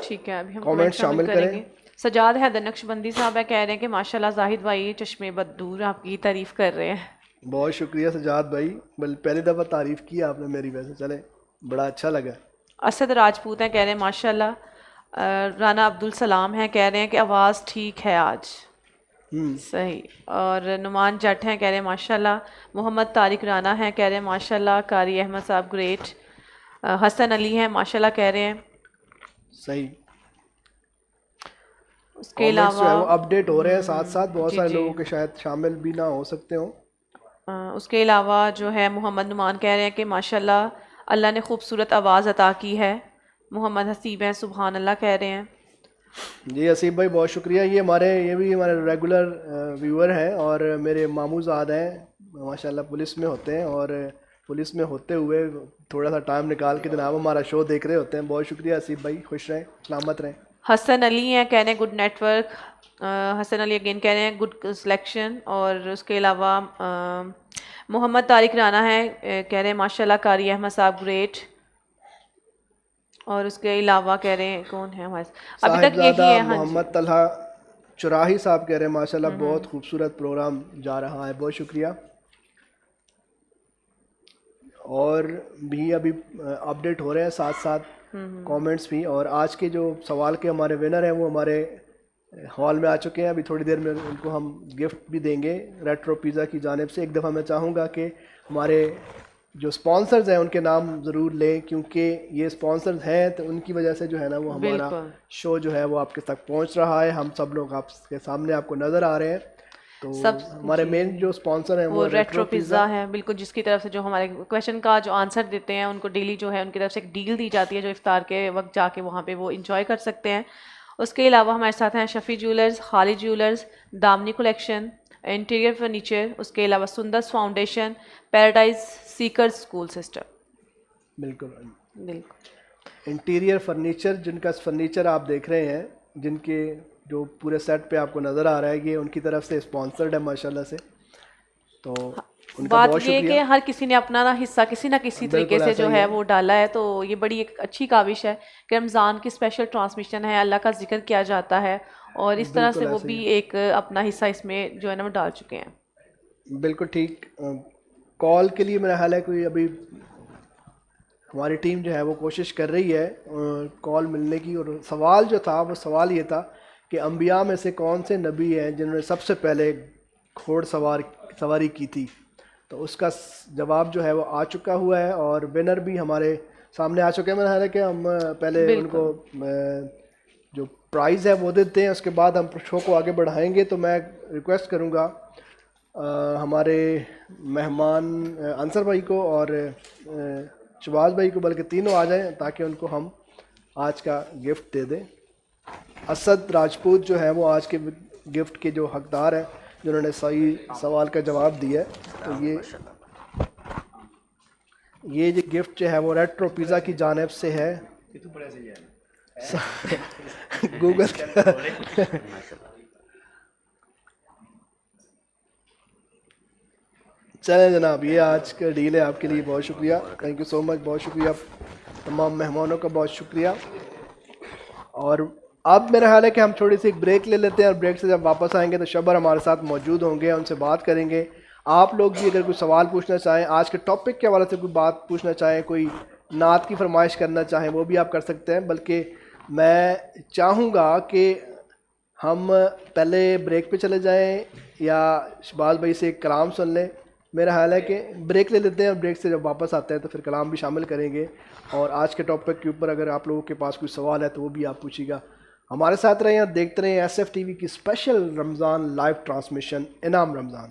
Speaker 2: ٹھیک ہے، ابھی ہم
Speaker 1: کامنٹ شامل کریں گے.
Speaker 2: سجاد حیدر نقشبندی صاحب کہہ رہے ہیں کہ ماشاءاللہ زاہد بھائی چشمے بددور آپ کی تعریف کر رہے ہیں.
Speaker 1: بہت شکریہ سجاد بھائی، پہلی دفعہ تعریف کی آپ نے میری، ویسے چلے بڑا اچھا لگا.
Speaker 2: اسد راجپوت ہیں، کہہ رہے ہیں ماشاءاللہ. رانا عبدالسلام ہیں، کہہ رہے ہیں کہ آواز ٹھیک ہے آج. صحیح. اور نعمان جٹ ہیں، کہہ رہے ہیں ماشاءاللہ. محمد طارق رانا ہیں، کہہ رہے ہیں ماشاءاللہ. قاری احمد صاحب گریٹ. حسن علی ہیں ماشاءاللہ، کہہ رہے ہیں.
Speaker 1: صحیح.
Speaker 2: اس کے علاوہ
Speaker 1: اپڈیٹ ہو رہے ہیں ساتھ ساتھ، بہت سارے لوگوں کے شاید شامل بھی نہ ہو سکتے ہوں.
Speaker 2: اس کے علاوہ جو ہے محمد نعمان کہہ رہے ہیں کہ ماشاءاللہ اللہ نے خوبصورت آواز عطا کی ہے. محمد حسیب ہیں، سبحان اللہ کہہ رہے ہیں.
Speaker 1: جی حسیب بھائی بہت شکریہ. یہ بھی ہمارے ریگولر ویور ہیں اور میرے ماموں زاد ہیں، ماشاءاللہ پولیس میں ہوتے ہیں، اور پولیس میں ہوتے ہوئے تھوڑا سا ٹائم نکال کے جناب ہمارا شو دیکھ رہے ہوتے ہیں. بہت شکریہ حسیب بھائی، خوش رہیں، سلامت رہیں.
Speaker 2: حسن علی ہیں، کہہ رہے ہیں good net work. Hasan Ali again کہہ رہے ہیں گڈ سلیکشن. اور اس کے علاوہ محمد طارق رانا ہیں، کہہ رہے ہیں ماشاءاللہ قاری احمد صاحب گریٹ. اور اس کے علاوہ کہہ رہے ہیں کون ہے ہمارے ابھی تک یہی ہے.
Speaker 1: محمد طلحہ چراہی صاحب کہہ رہے ہیں ماشاءاللہ بہت خوبصورت پروگرام جا رہا ہے. بہت شکریہ. اور بھی ابھی اپڈیٹ ہو رہے ہیں ساتھ ساتھ کامنٹس بھی. اور آج کے جو سوال کے ہمارے ونر ہیں وہ ہمارے ہال میں آ چکے ہیں. ابھی تھوڑی دیر میں ان کو ہم گفٹ بھی دیں گے ریٹرو پیزا کی جانب سے. ایک دفعہ میں چاہوں گا کہ ہمارے جو سپانسرز ہیں ان کے نام ضرور لیں، کیونکہ یہ سپانسرز ہیں تو ان کی وجہ سے جو ہے نا وہ ہمارا شو جو ہے وہ آپ کے تک پہنچ رہا ہے. ہم سب لوگ آپ کے سامنے آپ کو نظر آ رہے ہیں. تو ہمارے مین جو سپانسر ہیں وہ
Speaker 2: ریٹرو پیزا ہے، بالکل، جس کی طرف سے جو ہمارے کویشچن کا جو آنسر دیتے ہیں ان کو ڈیلی جو ہے ان کی طرف سے ایک ڈیل دی جاتی ہے جو افطار کے وقت جا کے وہاں پہ وہ انجوائے کر سکتے ہیں. اس کے علاوہ ہمارے ساتھ ہیں شفیع جیولرز، خالد جیولرز، دامنی کلیکشن، انٹیریئر فرنیچر. اس کے علاوہ سندس foundation, paradise seekers school system.
Speaker 1: بالکل
Speaker 2: بالکل
Speaker 1: انٹیریئر فرنیچر، جن کا فرنیچر آپ دیکھ رہے ہیں، جن کے جو پورے سیٹ پہ آپ کو نظر آ رہا ہے، یہ ان کی طرف سے اسپانسرڈ ہے ماشاءاللہ سے. تو ان کا
Speaker 2: بات
Speaker 1: بہت
Speaker 2: یہ
Speaker 1: شکریہ.
Speaker 2: کہ ہر کسی نے اپنا حصہ کسی نہ کسی طریقے سے جو ہے وہ ڈالا ہے. تو یہ بڑی ایک اچھی کاوش ہے کہ رمضان کی اسپیشل ٹرانسمیشن ہے، اللہ کا ذکر کیا جاتا ہے، اور اس طرح سے وہ بھی ایک اپنا حصہ اس میں جو ہے نا وہ ڈال چکے ہیں.
Speaker 1: بالکل ٹھیک. کال کے لیے میرا خیال ہے کوئی ابھی ہماری ٹیم جو ہے وہ کوشش کر رہی ہے کال ملنے کی. اور سوال جو تھا وہ سوال یہ تھا کہ انبیاء میں سے کون سے نبی ہیں جنہوں نے سب سے پہلے گھوڑ سواری کی تھی. تو اس کا جواب جو ہے وہ آ چکا ہوا ہے اور ونر بھی ہمارے سامنے آ چکے ہیں. میرا خیال ہے کہ ہم پہلے ان کو جو پرائز ہے وہ دیتے ہیں, اس کے بعد ہم شو کو آگے بڑھائیں گے. تو میں ریکویسٹ کروں گا ہمارے مہمان انصر بھائی کو اور شباز بھائی کو, بلکہ تینوں آ جائیں تاکہ ان کو ہم آج کا گفٹ دے دیں. اسد راجپوت جو ہیں وہ آج کے گفٹ کے جو حقدار ہیں, جنہوں نے صحیح سوال کا جواب دیا ہے. تو یہ جو گفٹ جو ہے وہ ریٹرو پیزا کی جانب سے ہے. گوگل چلیں جناب, یہ آج کا ڈیل ہے آپ کے لیے. بہت شکریہ, تھینک یو سو مچ, بہت شکریہ تمام مہمانوں کا, بہت شکریہ. اور اب میرا خیال ہے کہ ہم تھوڑی سی ایک بریک لے لیتے ہیں, اور بریک سے جب واپس آئیں گے تو شبر ہمارے ساتھ موجود ہوں گے, ان سے بات کریں گے. آپ لوگ بھی اگر کوئی سوال پوچھنا چاہیں, آج کے ٹاپک کے حوالے سے کوئی بات پوچھنا چاہیں, کوئی نعت کی فرمائش کرنا چاہیں, وہ بھی آپ کر سکتے ہیں. بلکہ میں چاہوں گا کہ ہم پہلے بریک پہ چلے جائیں یا شباز بھائی سے ایک کلام سن لیں. میرا خیال ہے کہ بریک لے لیتے ہیں, اور بریک سے جب واپس آتے ہیں تو پھر کلام بھی شامل کریں گے. اور آج کے ٹاپک کے اوپر اگر آپ لوگوں کے پاس کوئی سوال ہے تو وہ بھی آپ پوچھیے گا. ہمارے ساتھ رہیں اور دیکھتے رہیں ایس ایف ٹی وی کی اسپیشل رمضان لائیو ٹرانسمیشن انعام رمضان.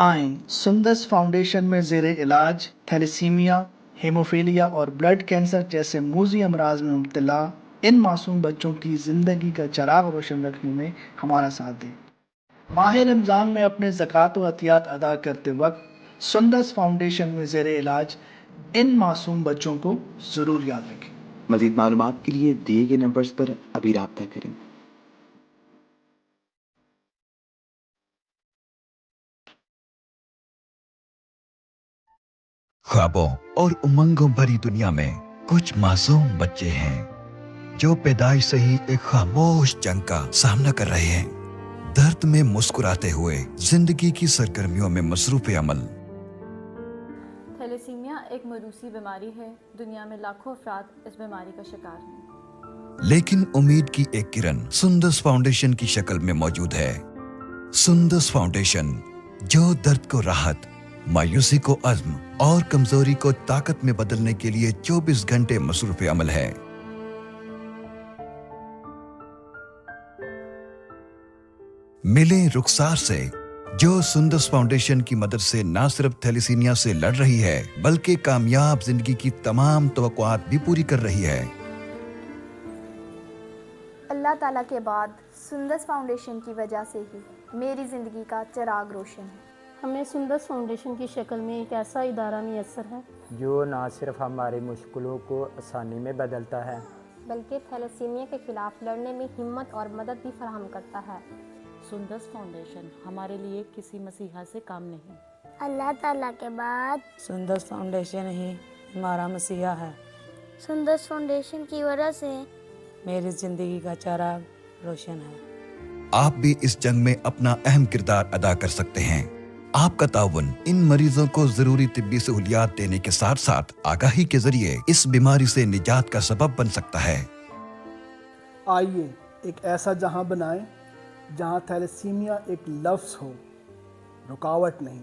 Speaker 1: آئیں سندس فاؤنڈیشن میں زیر علاج تھیلیسیمیا, ہیموفیلیا اور بلڈ کینسر جیسے موذی امراض میں مبتلا ان معصوم بچوں کی زندگی کا چراغ روشن رکھنے میں ہمارا ساتھ دیں. ماہ رمضان میں اپنے زکوٰۃ و عطیات ادا کرتے وقت سندس فاؤنڈیشن میں زیر علاج ان معصوم بچوں کو ضرور یاد رکھیں.
Speaker 11: مزید معلومات کے لیے دیے گئے نمبرز پر ابھی رابطہ کریں.
Speaker 12: خوابوں اور امنگوں بھری دنیا میں کچھ معصوم بچے ہیں جو پیدائش سے ہی ایک خاموش جنگ کا سامنا کر رہے ہیں. درد میں مسکراتے ہوئے زندگی کی سرگرمیوں میں مصروف عمل.
Speaker 13: تھیلیسیمیا ایک موروثی بیماری ہے. دنیا میں لاکھوں افراد اس بیماری کا شکار ہیں.
Speaker 12: لیکن امید کی ایک کرن سندس فاؤنڈیشن کی شکل میں موجود ہے. سندس فاؤنڈیشن جو درد کو راحت, مایوسی کو عزم اور کمزوری کو طاقت میں بدلنے کے لیے 24 گھنٹے مصروف عمل ہے. ملیں رخسار سے جو سندس فاؤنڈیشن کی مدد سے نہ صرف تھیلیسیمیا سے لڑ رہی ہے بلکہ کامیاب زندگی کی تمام توقعات بھی پوری کر رہی ہے.
Speaker 14: اللہ تعالیٰ کے بعد سندس فاؤنڈیشن کی وجہ سے ہی میری زندگی کا چراغ روشن ہے.
Speaker 15: ہمیں سندس فاؤنڈیشن کی شکل میں ایک ایسا ادارہ میسر ہے
Speaker 16: جو نہ صرف ہماری مشکلوں کو آسانی میں بدلتا ہے
Speaker 15: بلکہ تھیلیسیمیا کے خلاف لڑنے میں ہمت اور مدد بھی فراہم کرتا ہے.
Speaker 13: سندس فاؤنڈیشن ہمارے لیے کسی مسیحا سے کام نہیں.
Speaker 17: اللہ تعالیٰ کے بعد
Speaker 18: سندس فاؤنڈیشن ہی ہمارا مسیحا ہے.
Speaker 17: سندس فاؤنڈیشن کی وجہ سے
Speaker 18: میری زندگی کا چراغ روشن ہے.
Speaker 12: آپ بھی اس جنگ میں اپنا اہم کردار ادا کر سکتے ہیں. آپ کا تعاون ان مریضوں کو ضروری طبی سہولیات دینے کے ساتھ ساتھ آگاہی کے ذریعے اس بیماری سے نجات کا سبب بن سکتا ہے.
Speaker 1: آئیے ایک ایسا جہاں بنائیں جہاں تھیلیسیمیا ایک لفظ ہو, رکاوٹ نہیں.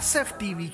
Speaker 1: SF-TV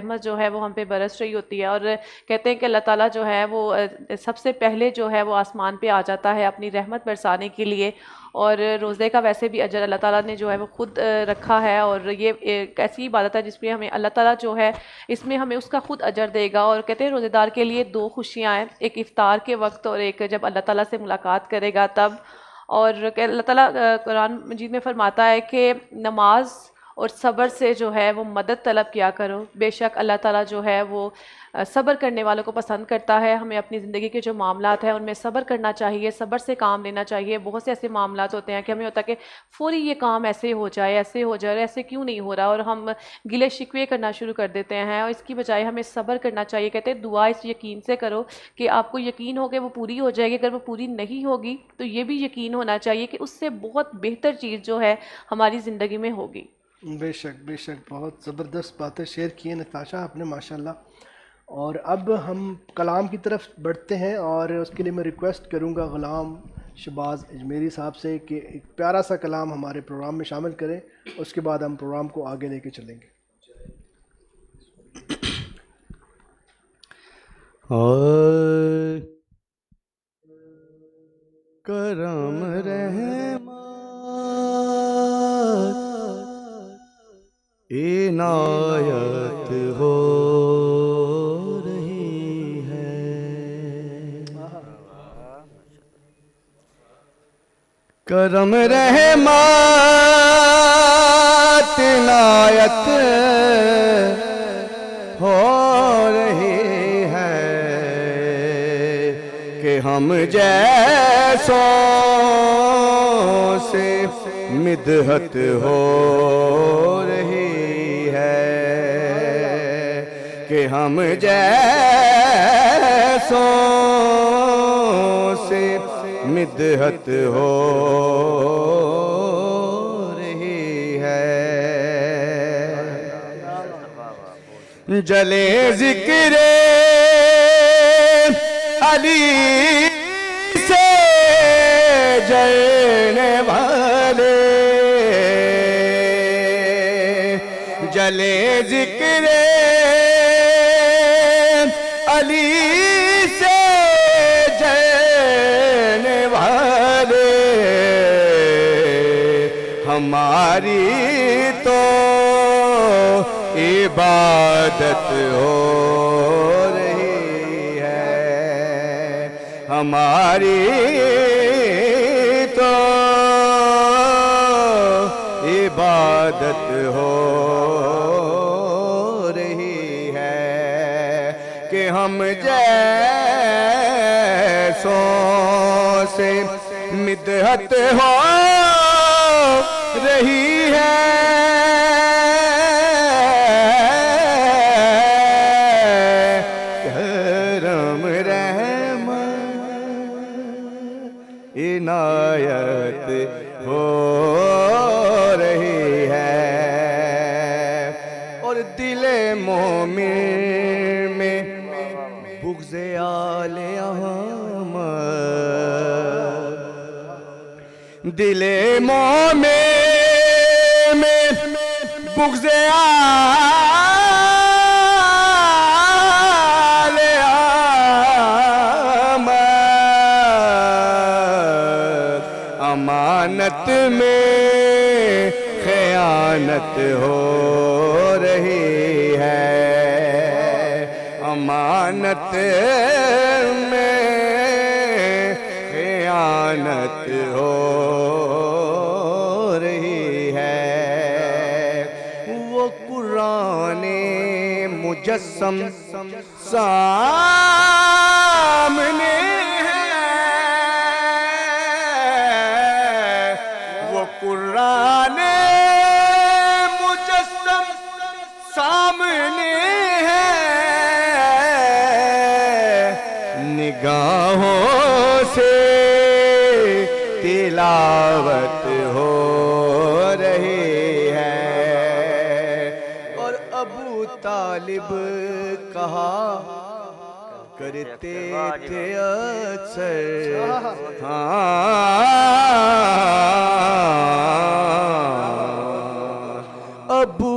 Speaker 2: رحمت جو ہے وہ ہم پہ برس رہی ہوتی ہے. اور کہتے ہیں کہ اللہ تعالیٰ جو ہے وہ سب سے پہلے جو ہے وہ آسمان پہ آ جاتا ہے اپنی رحمت برسانے کے لیے. اور روزے کا ویسے بھی اجر اللہ تعالیٰ نے جو ہے وہ خود رکھا ہے, اور یہ ایک ایسی عبادت ہے جس میں ہمیں اللہ تعالیٰ جو ہے اس میں ہمیں اس کا خود اجر دے گا. اور کہتے ہیں روزے دار کے لیے 2 خوشیاں ہیں, ایک افطار کے وقت اور ایک جب اللہ تعالیٰ سے ملاقات کرے گا تب. اور اللہ تعالیٰ قرآن مجید میں فرماتا ہے کہ نماز اور صبر سے جو ہے وہ مدد طلب کیا کرو, بے شک اللہ تعالیٰ جو ہے وہ صبر کرنے والوں کو پسند کرتا ہے. ہمیں اپنی زندگی کے جو معاملات ہیں ان میں صبر کرنا چاہیے, صبر سے کام لینا چاہیے. بہت سے ایسے معاملات ہوتے ہیں کہ ہمیں ہوتا ہے کہ فوری یہ کام ایسے ہو جائے, ایسے کیوں نہیں ہو رہا, اور ہم گلے شکوے کرنا شروع کر دیتے ہیں. اور اس کی بجائے ہمیں صبر کرنا چاہیے. کہتے ہیں دعا اس یقین سے کرو کہ آپ کو یقین ہو کہ وہ پوری ہو جائے گی. اگر وہ پوری نہیں ہوگی تو یہ بھی یقین ہونا چاہیے کہ اس سے بہت بہتر چیز جو ہے ہماری زندگی میں ہوگی.
Speaker 1: بے شک بے شک, بہت زبردست باتیں شیئر کی ہیں نتاشا آپ نے ماشاءاللہ. اور اب ہم کلام کی طرف بڑھتے ہیں, اور اس کے لیے میں ریکویسٹ کروں گا غلام شہباز اجمیری صاحب سے کہ ایک پیارا سا کلام ہمارے پروگرام میں شامل کریں, اس کے بعد ہم پروگرام کو آگے لے کے چلیں گے.
Speaker 19: اور کرم رحمت عنایت ہو رہی ہے, کرم رحمت عنایت ہو رہی ہے کہ ہم جیسوں سے مدحت ہو رہی ہے, کہ ہم جیسوں سے مدحت ہو رہی ہے. جلے ذکر علی سے جلنے والے, جلے ذکر علی سے جلنے والے, ہماری تو عبادت ہو رہی ہے, ہماری تو عبادت ہو رہی ہے, کہ ہم جیسوں سے مدحت ہو رہی ہے. کرم رحمت عنایت ہو رہی ہے, اور دل مومن میں بغض آل احمد, دل مومن میں بغض آل احمد, امانت میں خیانت ہو رہی ہے, امانت میں خیانت ہو رہی ہے. وہ قرآن مجسم سامنے ہے, وہ قرآن مجسم سامنے ہے, نگاہوں سے تلاوت ہو رہی ہے. اور ابو طالب کہا کرتے تھے اکثر, ابو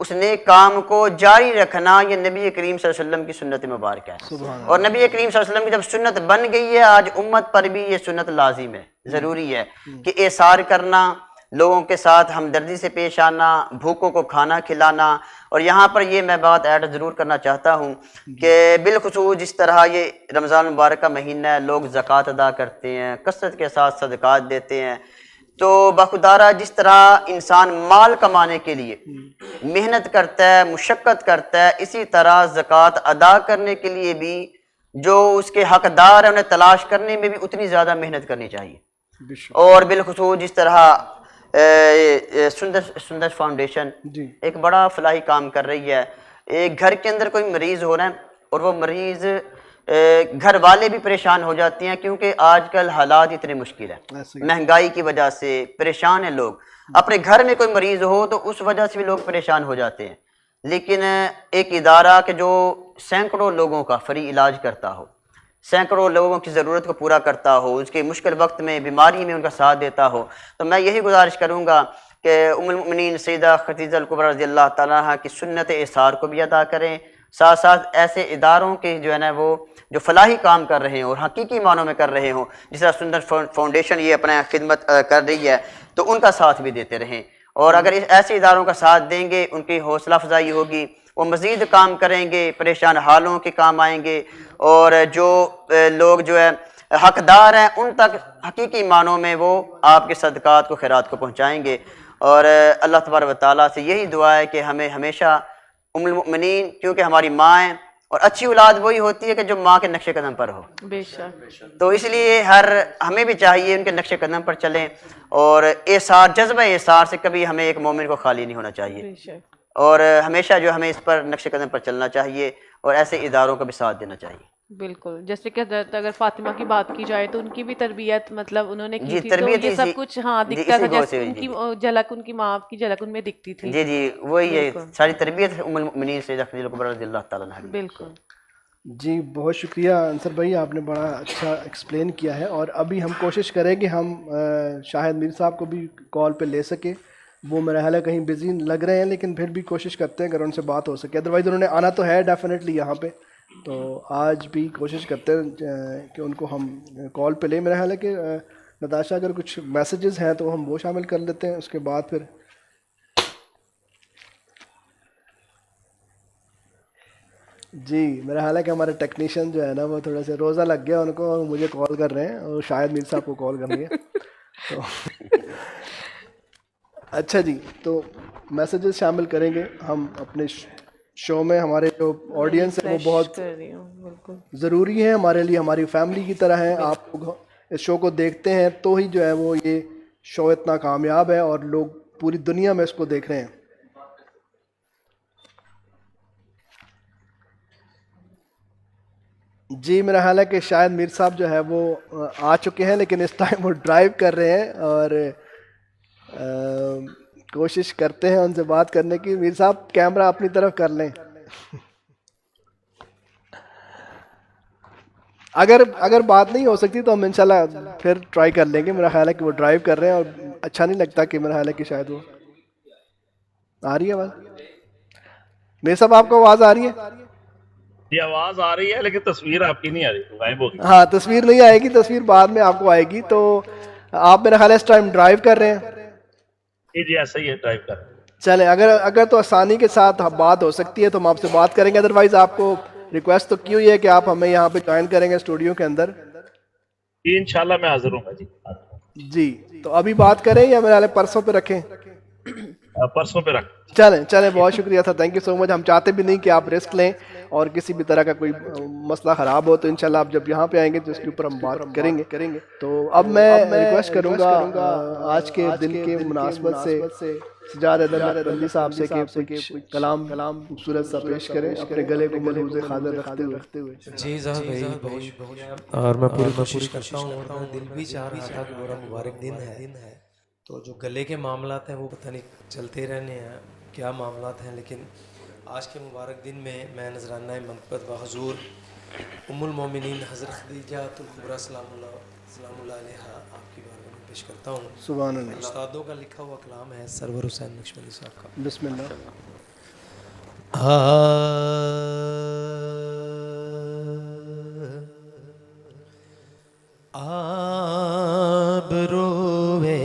Speaker 9: اس نیک کام کو جاری رکھنا یہ نبی کریم صلی اللہ علیہ وسلم کی سنت مبارکہ ہے. اور نبی کریم صلی اللہ علیہ وسلم کی جب سنت بن گئی ہے آج امت پر بھی یہ سنت لازم ہے, ضروری ہے کہ احسار کرنا, لوگوں کے ساتھ ہمدردی سے پیش آنا, بھوکوں کو کھانا کھلانا. اور یہاں پر یہ میں بات ایڈ ضرور کرنا چاہتا ہوں کہ بالخصوص جس طرح یہ رمضان مبارک کا مہینہ ہے, لوگ زکوٰۃ ادا کرتے ہیں, کثرت کے ساتھ صدقات دیتے ہیں, تو بخودارہ جس طرح انسان مال کمانے کے لیے محنت کرتا ہے, مشقت کرتا ہے, اسی طرح زکوٰۃ ادا کرنے کے لیے بھی جو اس کے حقدار ہیں انہیں تلاش کرنے میں بھی اتنی زیادہ محنت کرنی چاہیے. اور بالخصوص جس طرح سندر فاؤنڈیشن ایک بڑا فلاحی کام کر رہی ہے. ایک گھر کے اندر کوئی مریض ہو رہا ہے اور وہ مریض گھر والے بھی پریشان ہو جاتے ہیں کیونکہ آج کل حالات اتنے مشکل ہیں, مہنگائی کی وجہ سے پریشان ہیں لوگ. اپنے گھر میں کوئی مریض ہو تو اس وجہ سے بھی لوگ پریشان ہو جاتے ہیں, لیکن ایک ادارہ کہ جو سینکڑوں لوگوں کا فری علاج کرتا ہو, سینکڑوں لوگوں کی ضرورت کو پورا کرتا ہو, اس کے مشکل وقت میں بیماری میں ان کا ساتھ دیتا ہو, تو میں یہی گزارش کروں گا کہ ام المؤمنین سیدہ خدیجہ الکبریٰ رضی اللہ تعالیٰ عنہا کی سنت احسار کو بھی ادا کریں, ساتھ ساتھ ایسے اداروں کے جو ہے نا وہ جو فلاحی کام کر رہے ہیں اور حقیقی معنوں میں کر رہے ہوں, جس طرح سندر فاؤنڈیشن یہ اپنا خدمت کر رہی ہے, تو ان کا ساتھ بھی دیتے رہیں. اور اگر ایسے اداروں کا ساتھ دیں گے, ان کی حوصلہ افزائی ہوگی, وہ مزید کام کریں گے, پریشان حالوں کے کام آئیں گے, اور جو لوگ جو ہے حقدار ہیں ان تک حقیقی معنوں میں وہ آپ کے صدقات کو خیرات کو پہنچائیں گے. اور اللہ تبارک و تعالیٰ سے یہی دعا ہے کہ ہمیں ہمیشہ ام المؤمنین, کیونکہ ہماری ماں ہیں, اور اچھی اولاد وہی ہوتی ہے کہ جو ماں کے نقش قدم پر ہو,
Speaker 2: بے شک,
Speaker 9: تو اس لیے ہمیں بھی چاہیے ان کے نقش قدم پر چلیں, اور احسار, جذبہ احسار سے کبھی ہمیں ایک مومن کو خالی نہیں ہونا چاہیے, اور ہمیشہ جو ہمیں اس پر نقش قدم پر چلنا چاہیے اور ایسے اداروں کا بھی ساتھ دینا چاہیے.
Speaker 2: بالکل, جیسے کہ اگر فاطمہ کی بات کی جائے تو ان کی بھی تربیت مطلب انہوں نے کی تھی, تو یہ سب کچھ ہاں دکھتا تھا, جیسے ان کی جھلک, ان کی ماں کی جھلک ان میں دکھتی تھی.
Speaker 9: جی وہی ہے, ساری تربیت ام المؤمنین سیدہ خدیجہ الکبریٰ رضی اللہ تعالیٰ عنہا.
Speaker 2: بالکل
Speaker 1: جی, بہت شکریہ انصر بھائی, آپ نے بڑا اچھا ایکسپلین کیا ہے. اور ابھی ہم کوشش کریں کہ ہم شاہد میر صاحب کو بھی کال پہ لے سکیں. وہ میرا خیال ہے کہیں بزی لگ رہے ہیں, لیکن پھر بھی کوشش کرتے ہیں اگر ان سے بات ہو سکے. ادروائز انہوں نے آنا تو ہے ڈیفینیٹلی یہاں پہ, تو آج بھی کوشش کرتے ہیں کہ ان کو ہم کال پہ لیں. میرا خیال ہے کہ نتاشا اگر کچھ میسیجز ہیں تو ہم وہ شامل کر لیتے ہیں, اس کے بعد پھر جی میرا خیال ہے کہ ہمارے ٹیکنیشین جو ہے نا وہ تھوڑا سا روزہ لگ گیا ان کو, اور مجھے کال کر رہے ہیں, اور شاید میر صاحب کو کال کرنی ہے. تو اچھا جی, تو میسیجز شامل کریں گے ہم اپنے شو میں. ہمارے جو آڈینس ہے وہ بہت ضروری ہے ہمارے لیے, ہماری فیملی کی طرح ہے. آپ لوگ اس شو کو دیکھتے ہیں تو ہی جو ہے وہ یہ شو اتنا کامیاب ہے اور لوگ پوری دنیا میں اس کو دیکھ رہے ہیں. جی میرا خیال ہے کہ شاید میر صاحب جو ہے وہ آ چکے ہیں, لیکن اس ٹائم وہ ڈرائیو کر رہے ہیں, اور کوشش کرتے ہیں ان سے بات کرنے کی. میر صاحب کیمرہ اپنی طرف کر لیں. اگر بات نہیں ہو سکتی تو ہم انشاءاللہ پھر ٹرائی کر لیں گے. میرا خیال ہے کہ وہ ڈرائیو کر رہے ہیں اور اچھا نہیں لگتا کہ میرا خیال ہے کہ شاید وہ آ رہی ہے آواز. میر صاحب آپ کو آواز آ رہی ہے؟
Speaker 3: جی آواز آ رہی ہے, لیکن تصویر آپ کی نہیں آ رہی, غائب ہو گئی.
Speaker 1: ہاں تصویر نہیں آئے گی, تصویر بعد میں آپ کو آئے گی. تو آپ میرا خیال ہے اس ٹائم ڈرائیو کر رہے ہیں.
Speaker 3: جی ایسا ہی ہے, ڈرائیو کر رہے ہیں.
Speaker 1: چلیں, اگر تو آسانی کے ساتھ بات ہو سکتی ہے تو ہم آپ سے بات کریں گے. ادروائز آپ کو ریکویسٹ تو کی ہوئی ہے کہ آپ ہمیں یہاں پہ جوائن کریں گے اسٹوڈیو کے اندر.
Speaker 3: جی انشاءاللہ میں حاضر ہوں گا.
Speaker 1: جی تو ابھی بات کریں یا میرا خیال ہے پرسوں پہ رکھیں؟
Speaker 3: پرسوں پہ رکھ.
Speaker 1: چلیں بہت شکریہ تھا, تھینک یو سو مچ. ہم چاہتے بھی نہیں کہ آپ رسک لیں اور کسی بھی طرح کا کوئی مسئلہ خراب ہو, تو انشاءاللہ آپ جب یہاں پہ آئیں گے تو اس کے اوپر ہم بات کریں گے. تو اب میں ریکویسٹ کروں گا آج کے دن کے مناسبت سے سجاد حیدر بندی صاحب سے کہ کچھ کلام خوبصورت سا پیش کریں اپنے گلے کو ملحوظ خاطر رکھتے ہوئے.
Speaker 20: جی ظاہر بھائی بہت اور میں پوری کوشش کرتا ہوں, اور دل بھی چاہ رہا تھا کہ میرا مبارک دن ہے, تو جو گلے کے معاملات ہیں وہ پتہ نہیں چلتے رہنے ہیں کیا معاملات ہیں, لیکن آج کے مبارک دن میں نذرانہ منقبت بحضور ام المومنین حضرت خدیجہ الکبریٰ سلام اللہ علیہا آپ کی بارگاہ میں پیش کرتا ہوں.
Speaker 1: سبحان اللہ.
Speaker 20: استادوں کا لکھا ہوا کلام ہے سرور حسین نقشبندی صاحب کا.
Speaker 1: بسم اللہ.
Speaker 20: آبروئے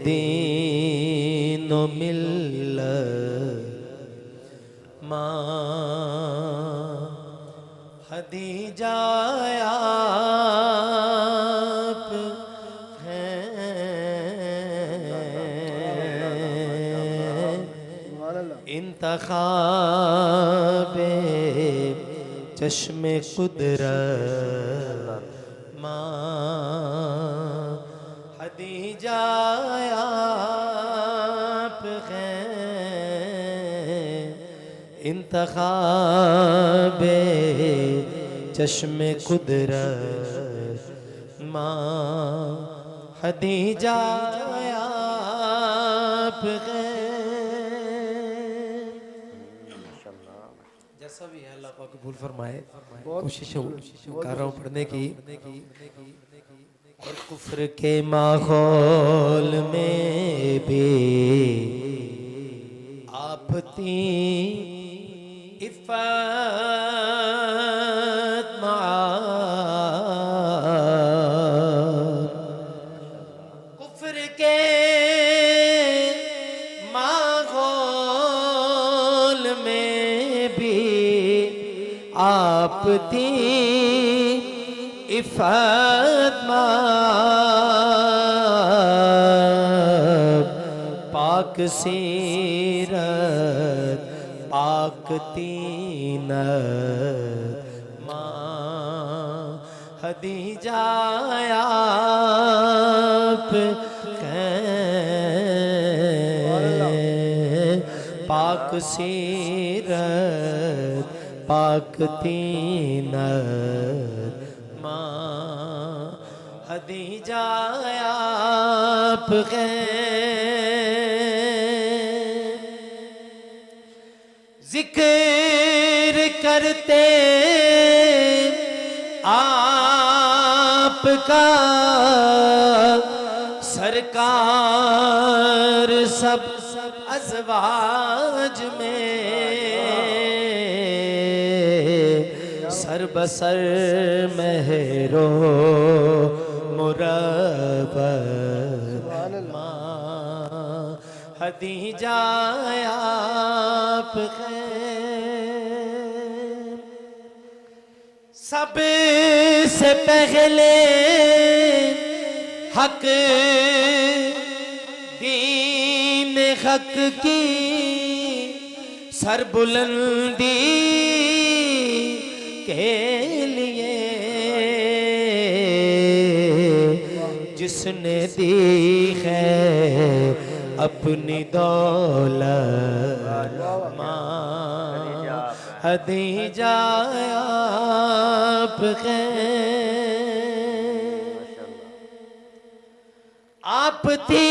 Speaker 20: دین و ملت ماں خدیجہ آپ ہیں انتخاب چشم قدرت ماں خدیجہ آپ ہیں انتخاب چشم قدرت ماں خدیجہ آپ ہیں. جیسا بھی ہے اللہ پاک قبول فرمائے. کوشش کر رہا ہوں پڑھنے کی. اور کفر کے ماحول میں بھی آپ تھی عفت کفر کے ماحول میں بھی آپ تھی عفت پاک سیرت پاک تینت ماں خدیجہ آپ ہیں پاک سیرت پاک تینت ماں خدیجہ آپ ہیں. ذکر کرتے آپ کا سرکار سب ازواج میں سر بسر مہر و مربت ماں خدیجہ آپ ہیں. سب سے پہلے حق دین حق کی سربلندی کے لیے جس نے دی ہے اپنی دولت ماں خدیجہ آپ ہیں. آپ تھی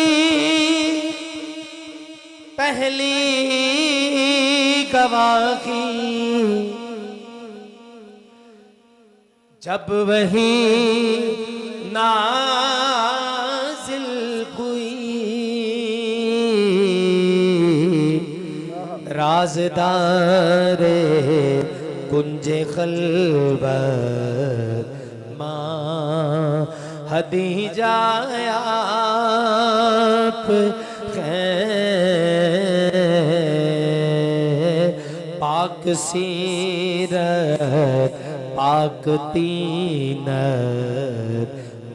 Speaker 20: پہلی گواہی جب وہی نازل ہوئی رازدار کنج خلوت ماں خدیجہ آپ ہیں پاک سیرت پاک تینت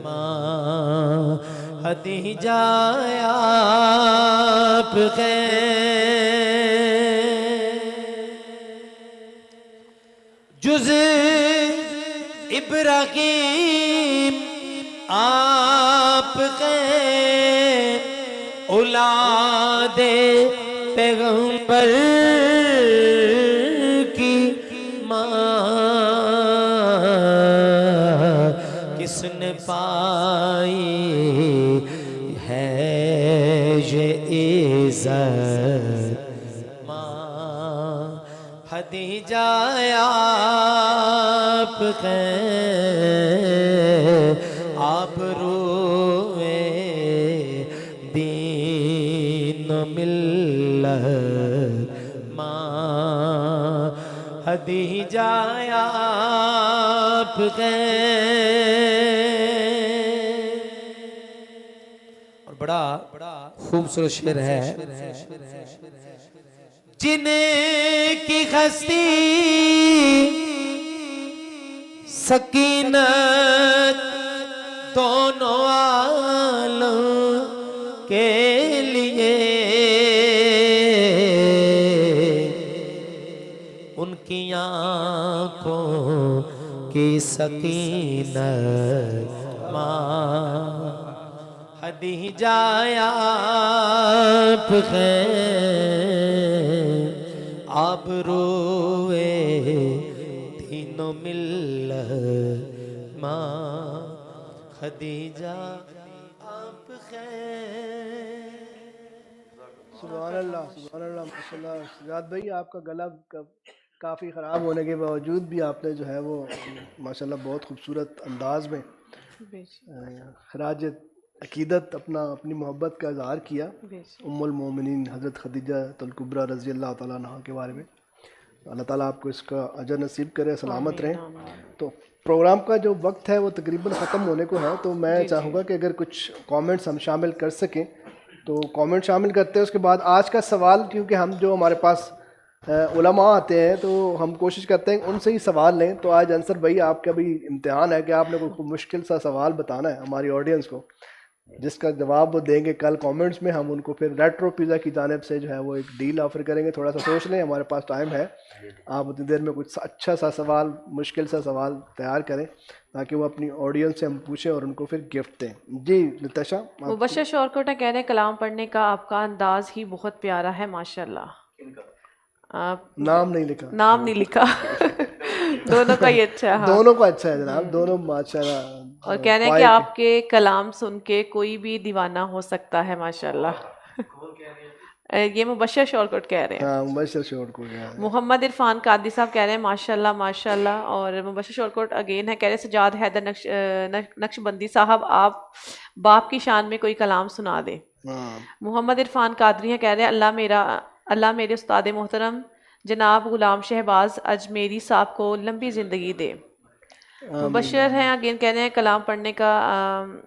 Speaker 20: ماں خدیجہ آپ ہیں. جز ابراہیم آپ ہیں اولاد پیغمبر کی ماں کس نے پائی ہے یہ عزت ماں خدیجہ آپ ہیں آپ روئے دین و ملت ماں خدیجہ آپ ہیں. اور بڑا خوبصورت شعر ہے. جن کی ہستی سکینت دونوں عالم کے لیے، ان کی آنکھوں کی سکینت ماں خدیجہ آپ ہیں. آپ روئے تینوں ملت ماں خدیجہ آپ ہیں.
Speaker 1: سبحان اللہ سبحان اللہ ماشاء اللہ. سجاد بھائی آپ کا گلا کافی خراب ہونے کے باوجود بھی آپ نے جو ہے وہ ماشاء اللہ بہت خوبصورت انداز میں خراج عقیدت اپنی محبت کا اظہار کیا ام المومنین حضرت خدیجہ الکبریٰ رضی اللہ تعالیٰ عنہا کے بارے میں. اللہ تعالیٰ آپ کو اس کا اجر نصیب کرے، سلامت رہیں. تو پروگرام کا جو وقت ہے وہ تقریباً ختم ہونے کو ہے، تو میں چاہوں گا کہ اگر کچھ کامنٹس ہم شامل کر سکیں تو کامنٹ شامل کرتے ہیں. اس کے بعد آج کا سوال، کیونکہ ہم جو ہمارے پاس علماء آتے ہیں تو ہم کوشش کرتے ہیں ان سے ہی سوال لیں. تو آج انصر بھائی آپ کا بھی امتحان ہے کہ آپ نے کوئی مشکل سا سوال بتانا ہے ہماری آڈینس کو، جس کا جواب وہ دیں گے کل کامنٹس میں. ہم ان کو پھر ریٹرو پیزا کی جانب سے جو ہے وہ ایک ڈیل آفر کریں گے. تھوڑا سا سوچ لیں، ہمارے پاس ٹائم ہے. آپ اتنی دیر میں کچھ اچھا سا سوال، مشکل سا سوال تیار کریں تاکہ وہ اپنی آڈینس سے ہم پوچھیں اور ان کو پھر گفٹ دیں. جی لتشا.
Speaker 2: مبشر شورکوٹا کہہ رہے ہیں کلام پڑھنے کا آپ کا انداز ہی بہت پیارا ہے ماشاءاللہ.
Speaker 1: نام نہیں لکھا،
Speaker 2: نام نہیں لکھا. دونوں کا ہی اچھا ہے.
Speaker 1: دونوں کا اچھا ہے جناب، دونوں ماشاءاللہ.
Speaker 2: اور کہہ رہے ہیں کہ آپ کے کلام سن کے کوئی بھی دیوانہ ہو سکتا ہے ماشاءاللہ. یہ مبشر شورکوٹ کہہ رہے ہیں.
Speaker 1: ہاں مبشر شورکوٹ.
Speaker 2: محمد عرفان قادری صاحب کہہ رہے ہیں ماشاءاللہ ماشاءاللہ. اور مبشر شورکوٹ اگین ہے، کہہ رہے ہیں سجاد حیدر نقشبندی صاحب آپ باپ کی شان میں کوئی کلام سنا دیں. محمد عرفان قادری ہیں، کہہ رہے ہیں اللہ میرے استاد محترم جناب غلام شہباز اجمیری صاحب کو لمبی زندگی دے. مبشر ہیں اگین کہہ رہے ہیں کلام پڑھنے کا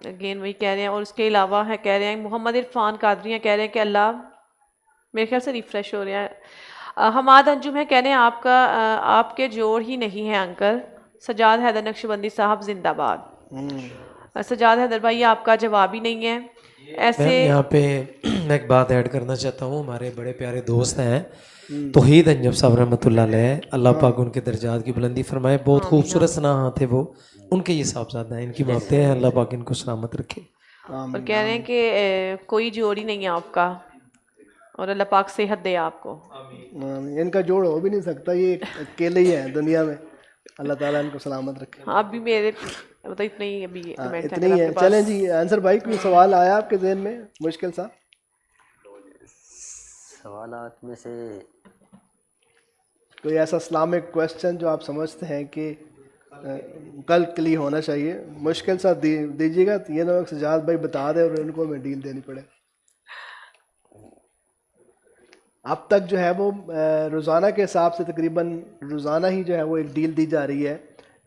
Speaker 2: اگین وہی کہہ رہے ہیں. اور اس کے علاوہ ہے کہہ رہے ہیں محمد عرفان قادری ہیں، کہہ رہے ہیں کہ اللہ میرے خیال سے ریفریش ہو رہے ہیں. حماد انجم ہے، کہہ رہے ہیں آپ کے جوڑ ہی نہیں ہیں انکل. سجاد حیدر نقشبندی صاحب زندہ باد. سجاد حیدر بھائی آپ کا جواب ہی نہیں ہے. ایسے
Speaker 20: یہاں پہ میں ایک بات ایڈ کرنا چاہتا ہوں. ہمارے بڑے پیارے دوست ہیں توحید انجم صاحب رحمۃ اللہ علیہ، اللہ پاک ان کے درجات کی بلندی فرمائے. بہت خوبصورت صناعت تھے وہ، ان کے یہ صاحبزادہ ہیں، ان کی باتیں ہیں، اللہ پاک ان کو سلامت رکھے.
Speaker 2: اور کہہ رہے ہیں کہ کوئی جوڑ ہی نہیں ہے آپ کا اور اللہ پاک صحت دے آپ کو.
Speaker 1: ان کا جوڑ ہو بھی نہیں سکتا، یہ اکیلے ہی ہیں دنیا میں. اللہ تعالیٰ ان کو سلامت رکھے.
Speaker 2: آپ بھی میرے مطلب اتنے ہی ابھی
Speaker 1: اتنے ہی ہیں. چلیں جی انصر بھائی کوئی سوال آیا آپ کے ذہن میں مشکل سا؟
Speaker 9: سوالات میں سے
Speaker 1: کوئی ایسا اسلامک کویسچن جو آپ سمجھتے ہیں کہ کل کے لیے ہونا چاہیے، مشکل سا دیجیے گا. یہ نہ سجاد بھائی بتا دیں اور ان کو میں ڈیل دینی پڑے. اب تک جو ہے وہ روزانہ کے حساب سے تقریباً روزانہ ہی جو ہے وہ ایک ڈیل دی جا رہی ہے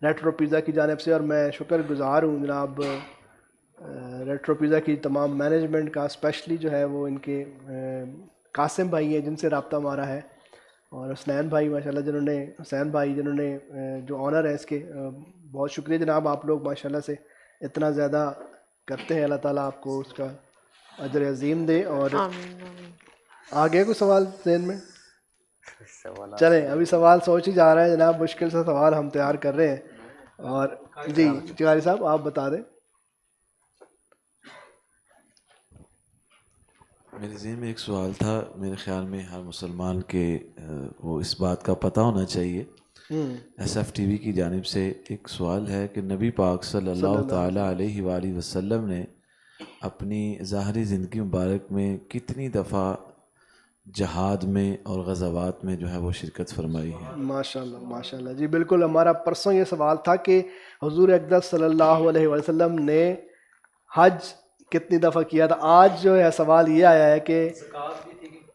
Speaker 1: ریٹرو پیزا کی جانب سے. اور میں شکر گزار ہوں جناب ریٹرو پیزا کی تمام مینجمنٹ کا، اسپیشلی جو ہے وہ ان کے قاسم بھائی ہیں جن سے رابطہ ہمارا ہے، اور حسین بھائی ماشاءاللہ حسین بھائی جنہوں نے جو آنر ہے اس کے. بہت شکریہ جناب، آپ لوگ ماشاءاللہ سے اتنا زیادہ کرتے ہیں. اللہ تعالیٰ آپ کو اس کا اجر عظیم دے. اور آگے کوئی سوال ذہن میں؟ چلیں ابھی سوال سوچ ہی جا رہے ہیں جناب، مشکل سا سوال ہم تیار کر رہے ہیں. اور جی چکاری صاحب آپ بتا دیں.
Speaker 10: میرے ذہن میں ایک سوال تھا، میرے خیال میں ہر مسلمان کے وہ اس بات کا پتہ ہونا چاہیے. ایس ایف ٹی وی کی جانب سے ایک سوال ہے کہ نبی پاک صلی اللہ تعالیٰ علیہ وآلہ وسلم نے اپنی ظاہری زندگی مبارک میں کتنی دفعہ جہاد میں اور غزوات میں جو ہے وہ شرکت فرمائی ہے؟
Speaker 1: ماشاءاللہ ماشاءاللہ. جی بالکل، ہمارا پرسوں یہ سوال تھا کہ حضور اقدس صلی اللہ علیہ وسلم نے حج کتنی دفعہ کیا تھا. آج جو ہے سوال یہ آیا ہے کہ